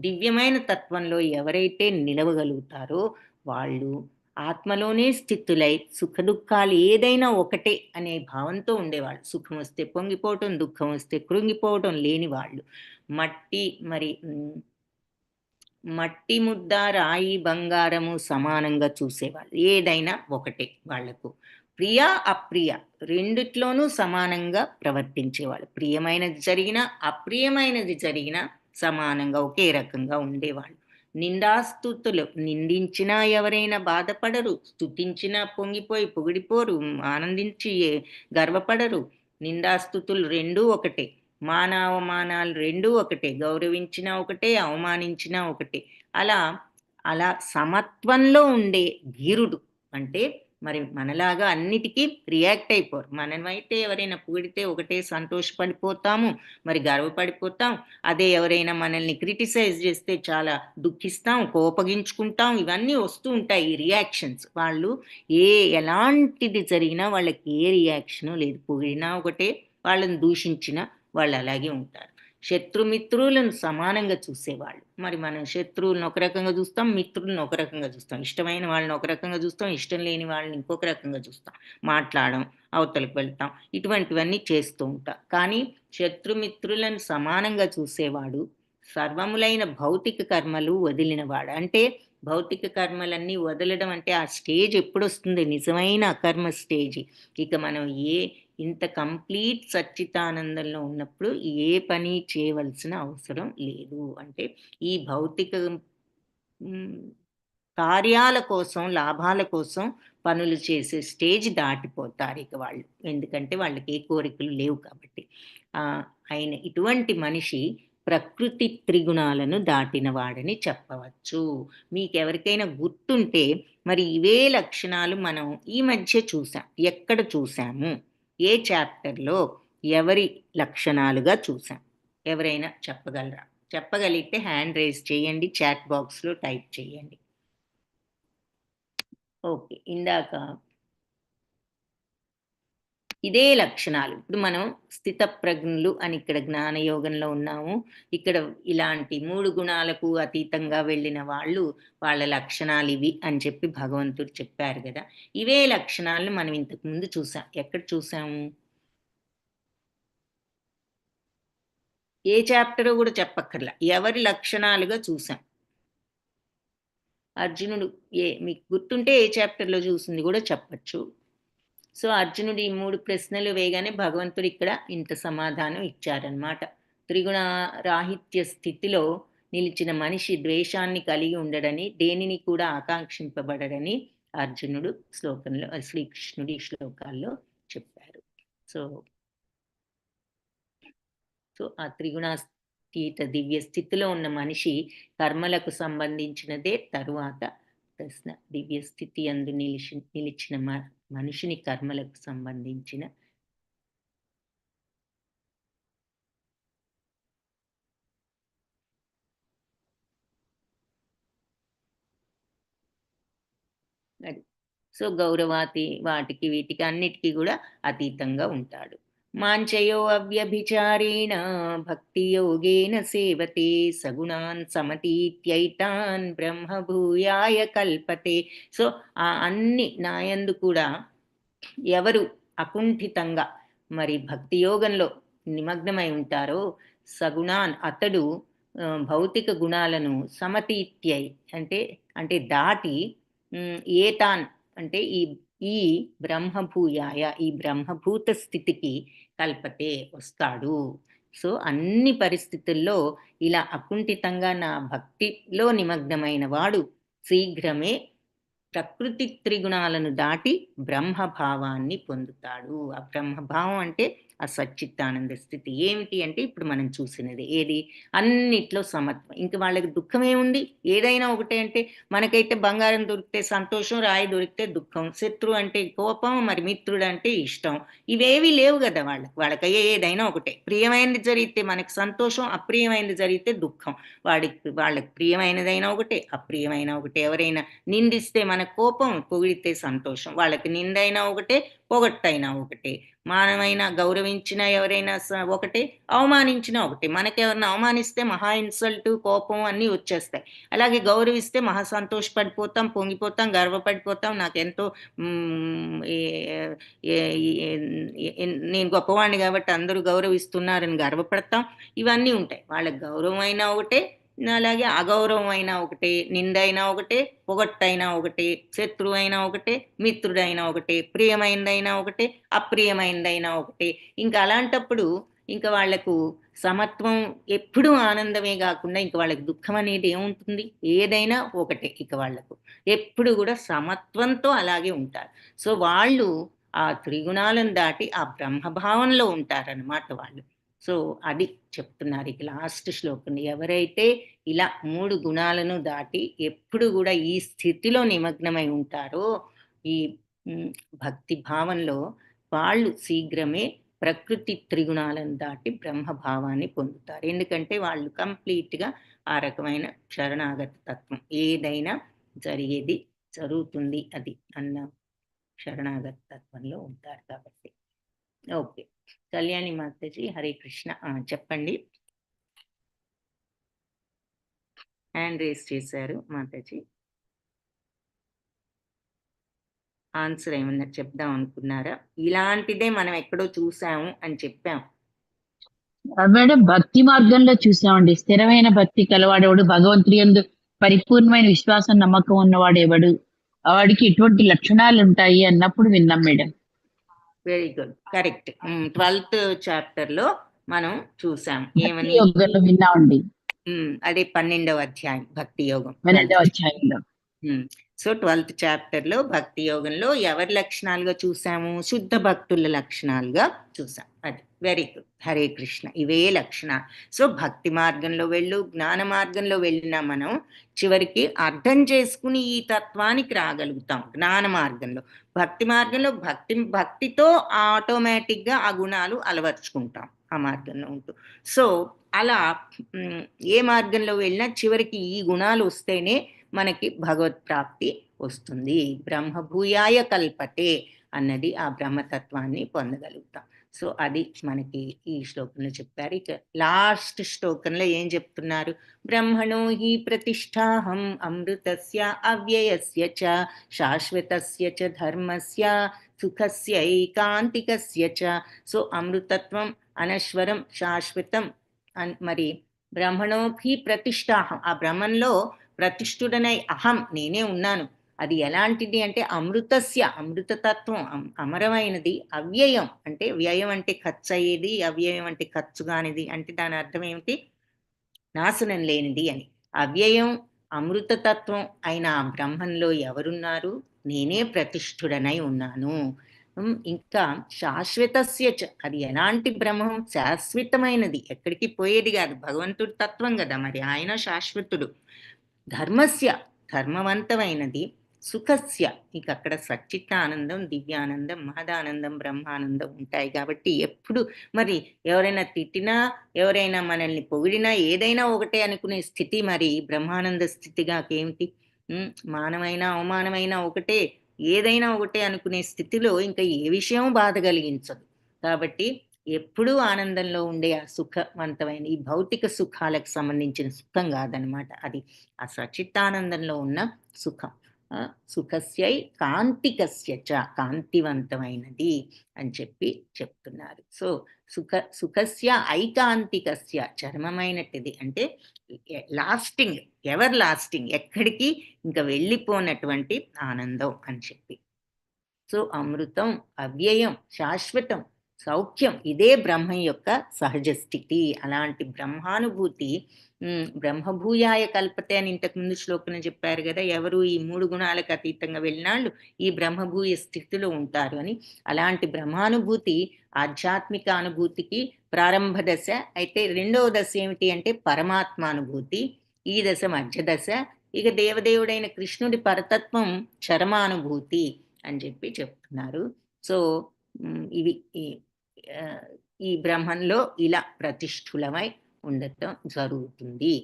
దివ్యమైన తత్వంలో ఎవరైతే నిలవగలుగుతారో వాళ్ళు ఆత్మలోనే స్థితులై సుఖదుఖాలు ఏదైనా ఒకటే అనే భావంతో ఉండేవాళ్ళు. సుఖం వస్తే పొంగిపోవటం, దుఃఖం వస్తే కృంగిపోవటం లేని వాళ్ళు. మట్టి ముద్ద, రాయి, బంగారము సమానంగా చూసేవాళ్ళు. ఏదైనా ఒకటే వాళ్లకు. ప్రియ అప్రియ రెండిట్లోనూ సమానంగా ప్రవర్తించేవాళ్ళు. ప్రియమైనది జరిగినా అప్రియమైనది జరిగినా సమానంగా ఒకే రకంగా ఉండేవాళ్ళు. నిందాస్తుతులు నిందించినా ఎవరైనా బాధపడరు, స్తుతించినా పొంగిపోయి పొగిడిపోరు, ఆనందించి గర్వపడరు. నిందాస్తుతులు రెండూ ఒకటే, మానావమానాలు రెండూ ఒకటే, గౌరవించినా ఒకటే, అవమానించినా ఒకటే. అలా సమత్వంలో ఉండే ధీరుడు అంటే మరి మనలాగా అన్నిటికీ రియాక్ట్ అయిపోరు. మనమైతే ఎవరైనా పొగిడితే ఒకటే సంతోషపడిపోతాము, మరి గర్వపడిపోతాం. అదే ఎవరైనా మనల్ని క్రిటిసైజ్ చేస్తే చాలా దుఃఖిస్తాం, కోపగించుకుంటాం. ఇవన్నీ వస్తూ ఉంటాయి ఈ రియాక్షన్స్. వాళ్ళు ఎలాంటిది జరిగినా వాళ్ళకి ఏ రియాక్షను లేదు. పొగిడినా ఒకటే, వాళ్ళని దూషించినా వాళ్ళు అలాగే ఉంటారు. శత్రుమిత్రులను సమానంగా చూసేవాళ్ళు. మరి మనం శత్రువులను ఒక రకంగా చూస్తాం, మిత్రులను ఒక రకంగా చూస్తాం. ఇష్టమైన వాళ్ళని ఒక రకంగా చూస్తాం, ఇష్టం లేని వాళ్ళని ఇంకొక రకంగా చూస్తాం. మాట్లాడడం, అవతలకు వెళ్తాం, ఇటువంటివన్నీ చేస్తూ ఉంటాం. కానీ శత్రుమిత్రులను సమానంగా చూసేవాడు సర్వములైన భౌతిక కర్మలు వదిలినవాడు. అంటే భౌతిక కర్మలన్నీ వదలడం అంటే ఆ స్టేజ్ ఎప్పుడు వస్తుంది? నిజమైన అకర్మ స్టేజ్. ఇక మనం ఇంత కంప్లీట్ సచ్చితానందంలో ఉన్నప్పుడు ఏ పని చేయవలసిన అవసరం లేదు. అంటే ఈ భౌతిక కార్యాల కోసం, లాభాల కోసం పనులు చేసే స్టేజ్ దాటిపోతారు ఇక వాళ్ళు. ఎందుకంటే వాళ్ళకి ఏ కోరికలు లేవు కాబట్టి. ఆయన ఇటువంటి మనిషి ప్రకృతి త్రిగుణాలను దాటిన వాడని చెప్పవచ్చు. మీకెవరికైనా గుర్తుంటే మరి ఇవే లక్షణాలు మనం ఈ మధ్య చూసాం. ఎక్కడ చూసాము? ఏ చాప్టర్లో ఎవరి లక్షణాలుగా చూసాం? ఎవరైనా చెప్పగలరా? చెప్పగలిగితే హ్యాండ్ రేజ్ చేయండి, చాట్ బాక్స్లో టైప్ చేయండి. ఓకే, ఇందాక ఇదే లక్షణాలు. ఇప్పుడు మనం స్థితప్రజ్ఞులు అని ఇక్కడ జ్ఞానయోగంలో ఉన్నాము. ఇక్కడ ఇలాంటి 3 గుణాలకు అతీతంగా వెళ్ళిన వాళ్ళ లక్షణాలు ఇవి అని చెప్పి భగవంతుడు చెప్పారు కదా. ఇవే లక్షణాలను మనం ఇంతకు ముందు చూసాం. ఎక్కడ చూసాము? ఏ చాప్టర్ కూడా చెప్పక్కర్లా, ఎవరి లక్షణాలుగా చూసాం. అర్జునుడు మీకు గుర్తుంటే ఏ చాప్టర్లో చూసింది కూడా చెప్పచ్చు. సో అర్జునుడు ఈ 3 ప్రశ్నలు వేయగానే భగవంతుడు ఇక్కడ ఇంత సమాధానం ఇచ్చారనమాట. త్రిగుణ రాహిత్య స్థితిలో నిలిచిన మనిషి ద్వేషాన్ని కలిగి ఉండడని, దేనిని కూడా ఆకాంక్షింపబడడని అర్జునుడు శ్లోకంలో, శ్రీకృష్ణుడి శ్లోకాల్లో చెప్పారు. సో ఆ త్రిగుణాతీత దివ్య స్థితిలో ఉన్న మనిషి కర్మలకు సంబంధించినదే తరువాత ప్రశ్న. దివ్య స్థితి అందు నిలిచిన మనిషిని కర్మలకు సంబంధించిన అది. సో వాటికి వీటికి అన్నిటికీ కూడా అతీతంగా ఉంటాడు. మాంచయో అవ్యభిచారేణ భక్తి యోగేన సేవతే సగుణాన్ సమతీత్యైతాన్ బ్రహ్మభూయాయ కల్పతే. సో ఆ అన్ని నాయందు కూడా ఎవరు అకుంఠితంగా మరి భక్తి యోగంలో నిమగ్నమై ఉంటారో సగుణాన్ అతడు భౌతిక గుణాలను సమతీత్యై అంటే దాటి ఏతాన్ అంటే ఈ బ్రహ్మభూయాయ ఈ బ్రహ్మభూత స్థితికి కల్పతే వస్తాడు. సో అన్ని పరిస్థితుల్లో ఇలా అకుంఠితంగా నా భక్తిలో నిమగ్నమైన వాడు శీఘ్రమే ప్రకృతి త్రిగుణాలను దాటి బ్రహ్మభావాన్ని పొందుతాడు. ఆ బ్రహ్మభావం అంటే ఆ సచ్చిత్తానంద స్థితి ఏమిటి అంటే ఇప్పుడు మనం చూసినది ఏది, అన్నిట్లో సమత్వం. ఇంక వాళ్ళకి దుఃఖం ఏముంది, ఏదైనా ఒకటే. అంటే మనకైతే బంగారం దొరికితే సంతోషం, రాయి దొరికితే దుఃఖం, శత్రువు అంటే కోపం, మరి మిత్రుడు అంటే ఇష్టం. ఇవేవి లేవు కదా వాళ్ళకి ఏదైనా ఒకటే. ప్రియమైనది జరిగితే మనకి సంతోషం, అప్రియమైనది జరిగితే దుఃఖం. వాళ్ళకి ప్రియమైనదైనా ఒకటే, అప్రియమైన ఒకటే. ఎవరైనా నిందిస్తే మన కోపం, పొగిడితే సంతోషం. వాళ్ళకి నిందైనా ఒకటే, పొగట్టైనా ఒకటే. మానమైనా గౌరవించిన ఎవరైనా ఒకటే, అవమానించినా ఒకటే. మనకెవరిని అవమానిస్తే మహా ఇన్సల్ట్, కోపం అన్నీ వచ్చేస్తాయి. అలాగే గౌరవిస్తే మహా సంతోషపడిపోతాం, పొంగిపోతాం, గర్వపడిపోతాం. నాకెంతో నేను గొప్పవాడిని కాబట్టి అందరూ గౌరవిస్తున్నారని గర్వపడతాం. ఇవన్నీ ఉంటాయి. వాళ్ళకి గౌరవం అయినా ఒకటే, అలాగే అగౌరవం అయినా ఒకటే, నిందైనా ఒకటే, పొగట్టైనా ఒకటే, శత్రువు అయినా ఒకటే, మిత్రుడైనా ఒకటే, ప్రియమైనదైనా ఒకటే, అప్రియమైనదైనా ఒకటే. ఇంకా అలాంటప్పుడు ఇంకా వాళ్లకు సమత్వం ఎప్పుడూ ఆనందమే కాకుండా ఇంకా వాళ్ళకి దుఃఖం అనేది ఏముంటుంది, ఏదైనా ఒకటే. ఇక వాళ్లకు ఎప్పుడు కూడా సమత్వంతో అలాగే ఉంటారు. సో వాళ్ళు ఆ త్రిగుణాలను దాటి ఆ బ్రహ్మభావంలో ఉంటారన్నమాట వాళ్ళు. సో అది చెప్తున్నారు ఇక లాస్ట్ శ్లోకం. ఎవరైతే ఇలా 3 గుణాలను దాటి ఎప్పుడు కూడా ఈ స్థితిలో నిమగ్నమై ఉంటారో ఈ భక్తి భావంలో, వాళ్ళు శీఘ్రమే ప్రకృతి త్రిగుణాలను దాటి బ్రహ్మభావాన్ని పొందుతారు. ఎందుకంటే వాళ్ళు కంప్లీట్గా ఆ రకమైన శరణాగత తత్వం, ఏదైనా జరిగేది జరుగుతుంది అది అన్న శరణాగత తత్వంలో ఉంటారు కాబట్టి. ఓకే, కళ్యాణి మాతాజీ, హరే కృష్ణ. చెప్పండి. హ్యాండ్ రేస్ చేశారు మాతాజీ. ఆన్సర్ ఏమన్నా చెప్దాం అనుకున్నారా? ఇలాంటిదే మనం ఎక్కడో చూసాము అని చెప్పాం మేడం. భక్తి మార్గంలో చూసామండి. స్థిరమైన భక్తి కలవాడేవాడు, భగవంతుడి యందు పరిపూర్ణమైన విశ్వాసం నమ్మకం ఉన్నవాడు ఎవడు, వాడికి ఇటువంటి లక్షణాలు ఉంటాయి అన్నప్పుడు విన్నాం madam. Very good, correct. 12th chapter లో మనం చూసాం ఏమని, విన్నామండి. అదే 12వ అధ్యాయం భక్తి యోగం, 12వ అధ్యాయంలో. సో 12th చాప్టర్ లో భక్తి యోగంలో ఎవరి లక్షణాలుగా చూసాము, శుద్ధ భక్తుల లక్షణాలుగా చూసాం. అది వెరీ గుడ్, హరే కృష్ణ. ఇవే లక్షణాలు. సో భక్తి మార్గంలో జ్ఞాన మార్గంలో వెళ్ళినా మనం చివరికి అర్థం చేసుకుని ఈ తత్వానికి రాగలుగుతాం జ్ఞాన మార్గంలో. భక్తి మార్గంలో భక్తితో ఆటోమేటిక్గా ఆ గుణాలు అలవర్చుకుంటాం ఆ మార్గంలో ఉంటూ. సో అలా ఏ మార్గంలో వెళ్ళినా చివరికి ఈ గుణాలు వస్తేనే మనకి భగవత్ ప్రాప్తి వస్తుంది. బ్రహ్మభూయాయ కల్పతే అన్నది ఆ బ్రహ్మతత్వాన్ని పొందగలుగుతాం. సో అది మనకి ఈ శ్లోకంలో చెప్పారు. ఇక లాస్ట్ శ్లోకంలో ఏం చెప్తున్నారు, బ్రహ్మణో హి ప్రతిష్టాహం అమృతస్య అవ్యయస్య చ శాశ్వతస్య చ ధర్మస్య సుఖస్య ఏకాంతికస్య చ. సో అమృతత్వం, అనశ్వరం, శాశ్వతం. మరి బ్రహ్మణోభి ప్రతిష్టాహం, ఆ బ్రహ్మంలో ప్రతిష్ఠుడనై అహం నేనే ఉన్నాను. అది ఎలాంటిది అంటే అమృతస్య, అమృతతత్వం అమరమైనది, అవ్యయం అంటే వ్యయం అంటే ఖర్చు అయ్యేది, అవ్యయం అంటే ఖర్చు కానిది. అంటే దాని అర్థం ఏమిటి, నాశనం లేనిది అని. అవ్యయం అమృతతత్వం అయిన ఆ బ్రహ్మంలో ఎవరున్నారు, నేనే ప్రతిష్ఠుడనై ఉన్నాను. ఇంకా శాశ్వతస్య చ, అది ఎలాంటి బ్రహ్మం, శాశ్వతమైనది, ఎక్కడికి పోయేది కాదు, భగవంతుడి తత్వం కదా, మరి ఆయన శాశ్వతుడు. ధర్మస్య, ధర్మవంతమైనది. సుఖస్య, ఇక అక్కడ సచ్చిత్తానందం, దివ్యానందం, మహదానందం, బ్రహ్మానందం ఉంటాయి కాబట్టి ఎప్పుడు మరి ఎవరైనా తిట్టినా, ఎవరైనా మనల్ని పొగిడినా, ఏదైనా ఒకటే అనుకునే స్థితి మరి బ్రహ్మానంద స్థితిగా ఏమిటి. మానమైనా అవమానమైనా ఒకటే, ఏదైనా ఒకటే అనుకునే స్థితిలో ఇంకా ఏ విషయం బాధ కలిగించదు. కాబట్టి ఎప్పుడూ ఆనందంలో ఉండే ఆ సుఖవంతమైన ఈ భౌతిక సుఖాలకు సంబంధించిన సుఖం కాదనమాట, అది ఆ సచిత్తానందంలో ఉన్న సుఖం. సుఖస్యై కాంతికస్య చ, కాంతివంతమైనది అని చెప్పి చెప్తున్నారు. సో సుఖస్య ఐకాంతికస్య, చర్మమైనటిది అంటే లాస్టింగ్, ఎవర్ లాస్టింగ్, ఎక్కడికి ఇంకా వెళ్ళిపోనటువంటి ఆనందం అని చెప్పి. సో అమృతం, అవ్యయం, శాశ్వతం, సౌఖ్యం, ఇదే బ్రహ్మం యొక్క సహజ స్థితి. అలాంటి బ్రహ్మానుభూతి బ్రహ్మభూయాయ కల్పతే అని ఇంతకుముందు శ్లోకం చెప్పారు కదా, ఎవరు ఈ 3 గుణాలకు అతీతంగా వెళ్ళినాళ్ళు ఈ బ్రహ్మభూయ స్థితిలో ఉంటారు అని. అలాంటి బ్రహ్మానుభూతి ఆధ్యాత్మిక అనుభూతికి ప్రారంభ దశ. అయితే రెండవ దశ ఏమిటి అంటే పరమాత్మానుభూతి. ఈ దశ మధ్య దశ. ఇక దేవదేవుడైన కృష్ణుడి పరతత్వం చరమానుభూతి అని చెప్పి చెప్తున్నారు. సో ఇవి ఈ బ్రహ్మంలో ఇలా ప్రతిష్ఠులమై ఉండటం జరుగుతుంది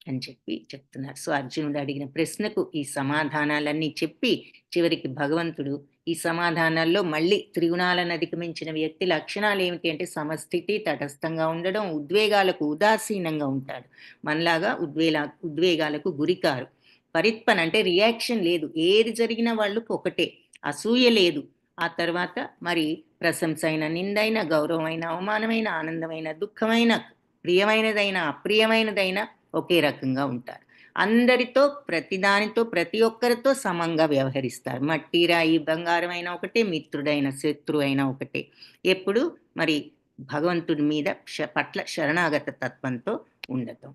అని చెప్పి చెప్తున్నారు. సో అర్జునుడు అడిగిన ప్రశ్నకు ఈ సమాధానాలన్నీ చెప్పి చివరికి భగవంతుడు ఈ సమాధానాల్లో మళ్ళీ త్రిగుణాలను అధిగమించిన వ్యక్తి లక్షణాలు ఏమిటి అంటే సమస్థితి, తటస్థంగా ఉండడం, ఉద్వేగాలకు ఉదాసీనంగా ఉంటాడు. మనలాగా ఉద్వేగాలకు గురికారు. పరిత్పన్ అంటే రియాక్షన్ లేదు, ఏది జరిగినా వాళ్ళకు ఒకటే, అసూయ లేదు. ఆ తర్వాత మరి ప్రశంస అయిన, నిందైన, గౌరవమైన, అవమానమైన, ఆనందమైన, దుఃఖమైన, ప్రియమైనదైనా అప్రియమైనదైనా ఒకే రకంగా ఉంటారు. అందరితో ప్రతిదానితో ప్రతి ఒక్కరితో సమంగా వ్యవహరిస్తారు. మట్టి, రాయి, బంగారం అయినా ఒకటే, మిత్రుడైన శత్రువు అయినా ఒకటే. ఎప్పుడు మరి భగవంతుడి మీద పట్ల శరణాగత తత్వంతో ఉండటం.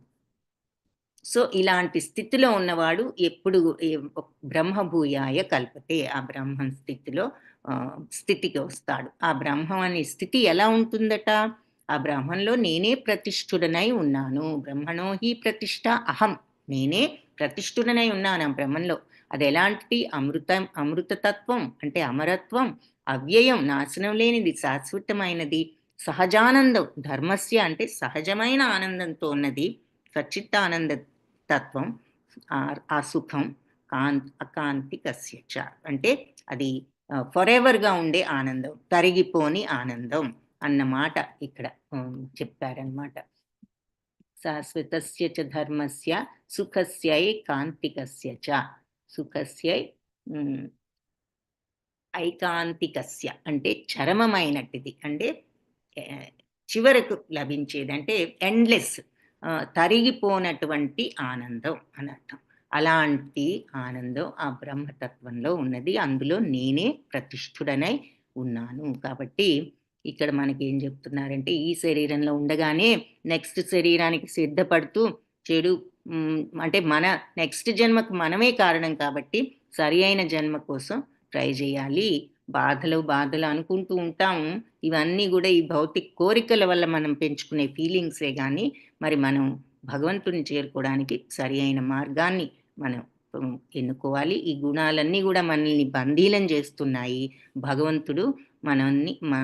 సో ఇలాంటి స్థితిలో ఉన్నవాడు ఎప్పుడు బ్రహ్మభూయాయ కల్పతే, ఆ బ్రహ్మ స్థితికి వస్తాడు. ఆ బ్రహ్మం అనే స్థితి ఎలా ఉంటుందట? ఆ బ్రహ్మంలో నేనే ప్రతిష్ఠుడనై ఉన్నాను. బ్రహ్మణో హి ప్రతిష్ఠ అహం, నేనే ప్రతిష్ఠుడనై ఉన్నాను ఆ బ్రహ్మంలో. అది ఎలాంటిది? అమృతతత్వం అంటే అమరత్వం, అవ్యయం నాశనం లేనిది, శాశ్వతమైనది, సహజానందం, ధర్మస్య అంటే సహజమైన ఆనందంతో ఉన్నది, సచ్చిత్తానంద తత్వం, ఆ సుఖం, అకాంతికస్య చ అంటే అది ఫరెవర్గా ఉండే ఆనందం, తరిగిపోని ఆనందం అన్నమాట ఇక్కడ చెప్పారనమాట. శాశ్వతస్య చ ధర్మస్య సుఖస్యై కాంతికస్య చ, సుఖస్యై ఐకాంతికస్య అంటే చరమమైనటిది, అంటే చివరకు లభించేది, అంటే ఎండ్లెస్, తరిగిపోనటువంటి ఆనందం అని అర్థం. అలాంటి ఆనందం ఆ బ్రహ్మతత్వంలో ఉన్నది. అందులో నేనే ప్రతిష్ఠుడనై ఉన్నాను. కాబట్టి ఇక్కడ మనకి ఏం చెప్తున్నారంటే ఈ శరీరంలో ఉండగానే నెక్స్ట్ శరీరానికి సిద్ధపడుతూ చెడు అంటే మన నెక్స్ట్ జన్మకు మనమే కారణం కాబట్టి సరి అయిన జన్మ కోసం ట్రై చేయాలి. బాధలు అనుకుంటూ ఉంటాము. ఇవన్నీ కూడా ఈ భౌతిక కోరికల వల్ల మనం పెంచుకునే ఫీలింగ్సే కానీ మరి మనం భగవంతుని చేరుకోవడానికి సరి అయిన మార్గాన్ని మనం ఎన్నుకోవాలి. ఈ గుణాలన్నీ కూడా మనల్ని బందీలం చేస్తున్నాయి. భగవంతుడు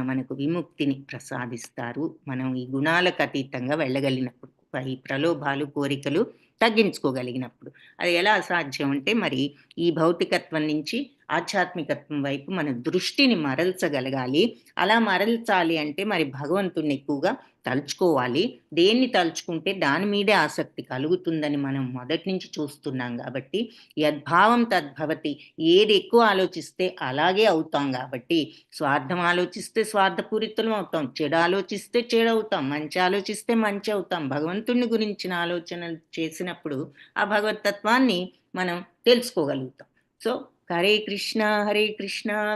మనకు విముక్తిని ప్రసాదిస్తారు మనం ఈ గుణాలకు అతీతంగా వెళ్ళగలిగినప్పుడు, ఈ ప్రలోభాలు కోరికలు తగ్గించుకోగలిగినప్పుడు. అది ఎలా సాధ్యం అంటే మరి ఈ భౌతికత్వం నుంచి ఆధ్యాత్మికత్వం వైపు మన దృష్టిని మరల్చగలగాలి. అలా మరల్చాలి అంటే మరి భగవంతుని ఎక్కువగా తలుచుకోవాలి. దేన్ని తలుచుకుంటే దాని మీదే ఆసక్తి కలుగుతుందని మనం మొదటి నుంచి చూస్తున్నాం కాబట్టి యద్భావం తద్భవతి, ఏది ఎక్కువ ఆలోచిస్తే అలాగే అవుతాం. కాబట్టి స్వార్థం ఆలోచిస్తే స్వార్థపూరితులం అవుతాం, చెడు ఆలోచిస్తే చెడు అవుతాం, మంచి ఆలోచిస్తే మంచి అవుతాం. భగవంతుని గురించిన ఆలోచనలు చేసినప్పుడు ఆ భగవతత్వాన్ని మనం తెలుసుకోగలుగుతాం. సో హరే కృష్ణ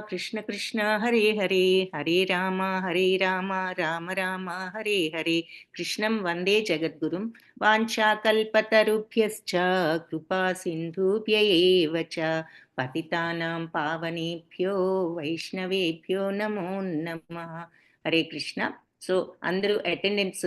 కృష్ణ కృష్ణ హరే హరే, హరే రామ రామ రామ హరే హరే. కృష్ణం వందే జగద్గురుం వాంఛాకల్పతరుభ్యశ్చ కృపా సింధుభ్య ఏవ చ పతితానాం పావనేభ్యో వైష్ణవేభ్యో నమో నమః. హరే కృష్ణ. సో అందరూ అటెండెన్స్